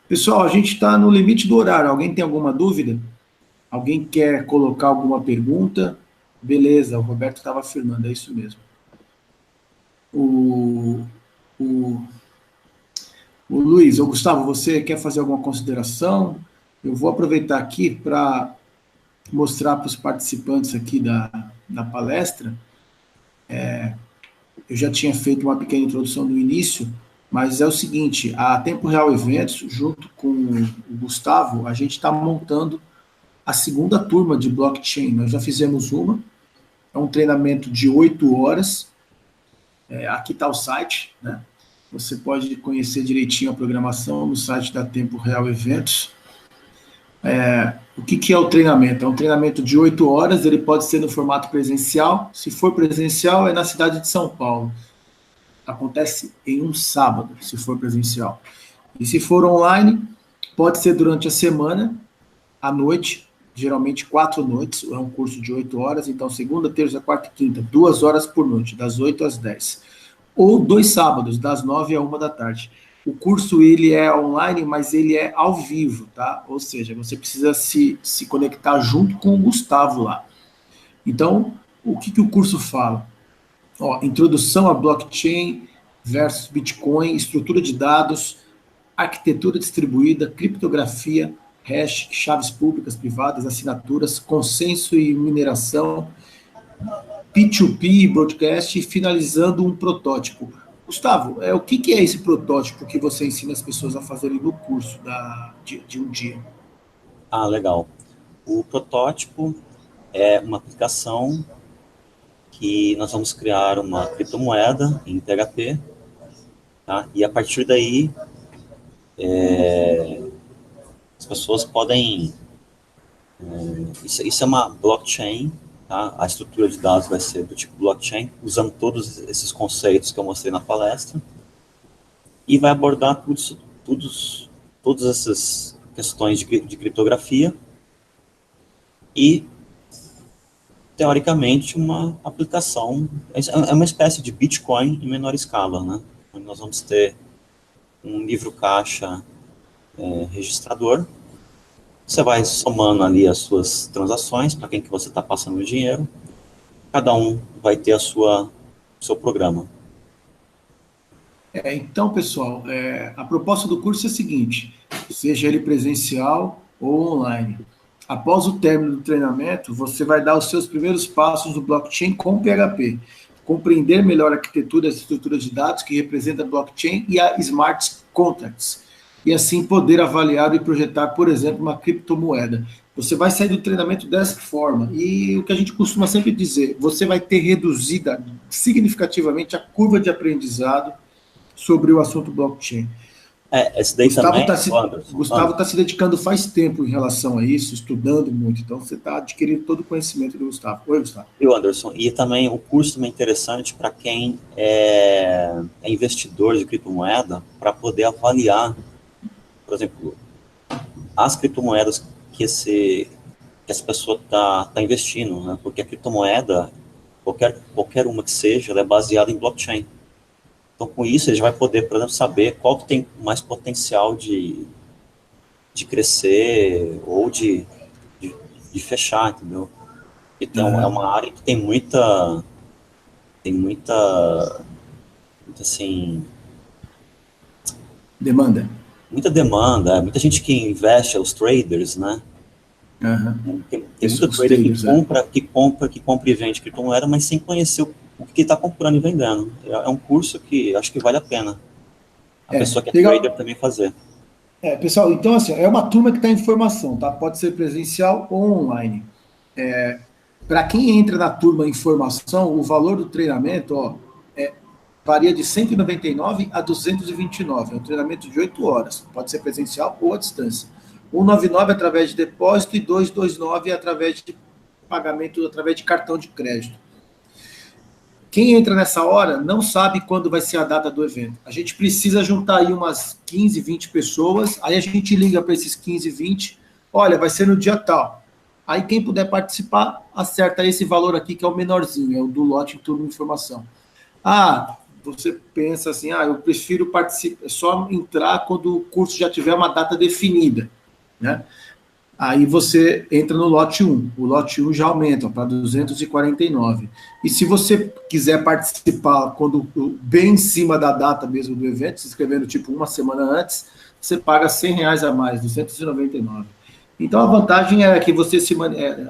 Pessoal, a gente está no limite do horário. Alguém tem alguma dúvida? Alguém quer colocar alguma pergunta? Beleza, o Roberto estava afirmando, é isso mesmo. O Luiz, ou Gustavo, você quer fazer alguma consideração? Eu vou aproveitar aqui para mostrar para os participantes aqui da palestra. Eu já tinha feito uma pequena introdução no início, mas é o seguinte, a Tempo Real Eventos, junto com o Gustavo, a gente está montando a segunda turma de blockchain. Nós já fizemos uma, é um treinamento de 8 horas, aqui está o site, né? Você pode conhecer direitinho a programação no site da Tempo Real Eventos. O que é o treinamento? É um treinamento de 8 horas, ele pode ser no formato presencial. Se for presencial, é na cidade de São Paulo. Acontece em um sábado, se for presencial. E se for online, pode ser durante a semana, à noite, geralmente 4 noites, é um curso de 8 horas, então segunda, terça, quarta e quinta, 2 horas por noite, das 8 às 10. Ou 2 sábados, das 9 à 1 da tarde. O curso ele é online, mas ele é ao vivo, tá? Ou seja, você precisa se conectar junto com o Gustavo lá. Então, o que o curso fala? Introdução a blockchain versus Bitcoin, estrutura de dados, arquitetura distribuída, criptografia, hash, chaves públicas, privadas, assinaturas, consenso e mineração, P2P, broadcast, finalizando um protótipo. Gustavo, o que é esse protótipo que você ensina as pessoas a fazerem no curso de um dia? Legal. O protótipo é uma aplicação que nós vamos criar uma criptomoeda em PHP, tá? E a partir daí as pessoas podem... Isso é uma blockchain, tá? A estrutura de dados vai ser do tipo blockchain, usando todos esses conceitos que eu mostrei na palestra, e vai abordar todas essas questões de criptografia e, teoricamente, uma aplicação, é uma espécie de Bitcoin em menor escala, né? Nós vamos ter um livro caixa registrador. Você vai somando ali as suas transações, para quem que você está passando o dinheiro. Cada um vai ter o seu programa. Então, pessoal, a proposta do curso é a seguinte, seja ele presencial ou online. Após o término do treinamento, você vai dar os seus primeiros passos no blockchain com PHP, compreender melhor a arquitetura e a estrutura de dados que representa a blockchain e a smart contracts, e assim poder avaliar e projetar, por exemplo, uma criptomoeda. Você vai sair do treinamento dessa forma, e o que a gente costuma sempre dizer, você vai ter reduzida significativamente a curva de aprendizado sobre o assunto blockchain. Esse daí Gustavo também, está se dedicando faz tempo em relação a isso, estudando muito, então você está adquirindo todo o conhecimento do Gustavo. Oi, Gustavo. E o Anderson, e também o curso também é interessante para quem é investidor de criptomoeda, para poder avaliar, por exemplo, as criptomoedas que essa pessoa está investindo, né? Porque a criptomoeda, qualquer uma que seja, ela é baseada em blockchain. Então, com isso, ele já vai poder, por exemplo, saber qual que tem mais potencial de crescer ou de fechar, entendeu? Então, é uma área que tem muita assim, Demanda. muita demanda, muita gente que investe, os traders, né? Uhum. Tem muito trader que compra e vende criptomoeda, mas sem conhecer o que está comprando e vendendo. É um curso que acho que vale a pena a pessoa que é trader Legal. também fazer. Pessoal, então assim, é uma turma que está em formação, tá? Pode ser presencial ou online. Para quem entra na turma em formação, o valor do treinamento, varia de 199 a 229. É um treinamento de 8 horas. Pode ser presencial ou à distância. 199 através de depósito e 229 através de pagamento, através de cartão de crédito. Quem entra nessa hora não sabe quando vai ser a data do evento. A gente precisa juntar aí umas 15, 20 pessoas, aí a gente liga para esses 15, 20, olha, vai ser no dia tal. Aí quem puder participar, acerta esse valor aqui, que é o menorzinho, é o do lote em turno de informação. Você pensa assim, eu prefiro participar, é só entrar quando o curso já tiver uma data definida, né? Aí você entra no lote 1. O lote 1 já aumenta para 249. E se você quiser participar quando bem em cima da data mesmo do evento, se inscrevendo tipo uma semana antes, você paga R$100 a mais, 299. Então a vantagem é que você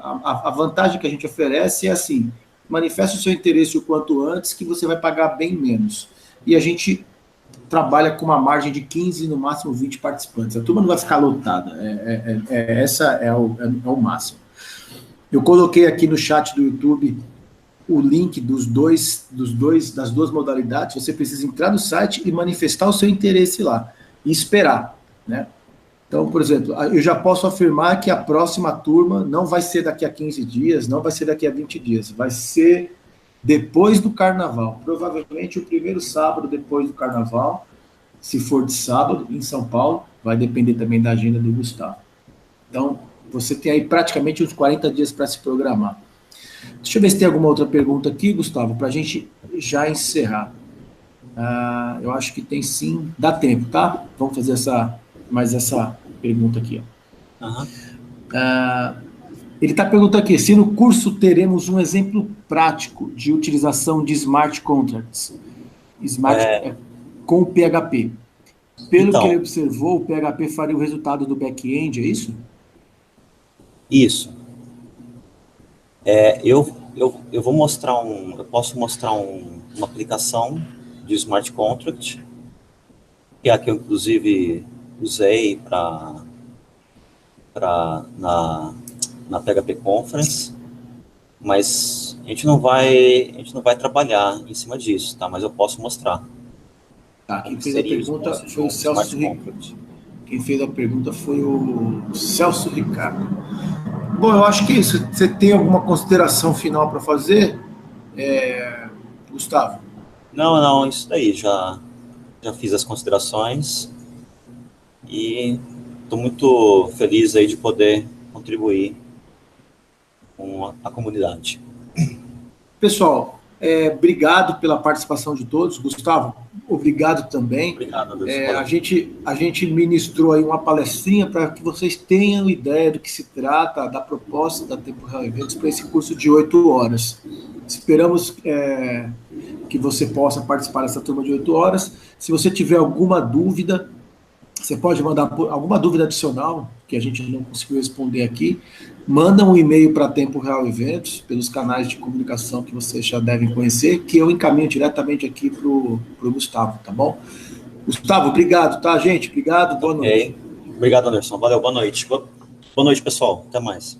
a vantagem que a gente oferece é assim: manifeste o seu interesse o quanto antes, que você vai pagar bem menos. E a gente trabalha com uma margem de 15, no máximo 20 participantes. A turma não vai ficar lotada. Essa é o máximo. Eu coloquei aqui no chat do YouTube o link das duas modalidades. Você precisa entrar no site e manifestar o seu interesse lá. E esperar, né? Então, por exemplo, eu já posso afirmar que a próxima turma não vai ser daqui a 15 dias, não vai ser daqui a 20 dias. Vai ser depois do carnaval. Provavelmente o primeiro sábado depois do carnaval, se for de sábado, em São Paulo, vai depender também da agenda do Gustavo. Então, você tem aí praticamente uns 40 dias para se programar. Deixa eu ver se tem alguma outra pergunta aqui, Gustavo, para a gente já encerrar. Eu acho que tem sim. Dá tempo, tá? Vamos fazer mais essa pergunta aqui. Uhum. Ele está perguntando aqui, se no curso teremos um exemplo prático de utilização de smart contracts com o PHP. Pelo que ele observou, o PHP faria o resultado do back-end, é isso? Isso. Eu vou mostrar eu posso mostrar uma aplicação de smart contract, que é a que eu inclusive usei na PHP Conference, mas a gente não vai trabalhar em cima disso, tá? Mas eu posso mostrar. Quem fez a pergunta foi o Celso Ricardo. Quem fez a pergunta foi o Celso Ricardo. Bom, eu acho que é isso. Você tem alguma consideração final para fazer, Gustavo? Não, isso daí. Já fiz as considerações e estou muito feliz aí de poder contribuir com a comunidade. Pessoal, obrigado pela participação de todos. Gustavo, obrigado também. Obrigado, Anderson. A gente ministrou aí uma palestrinha para que vocês tenham ideia do que se trata, da proposta da Tempo Real Eventos para esse curso de 8 horas. Esperamos que você possa participar dessa turma de 8 horas. Se você tiver alguma dúvida, você pode mandar alguma dúvida adicional que a gente não conseguiu responder aqui. Manda um e-mail para Tempo Real Eventos, pelos canais de comunicação que vocês já devem conhecer, que eu encaminho diretamente aqui para o Gustavo, tá bom? Gustavo, obrigado, tá, gente? Obrigado, boa noite. Obrigado, Anderson. Valeu, boa noite. Boa noite, pessoal. Até mais.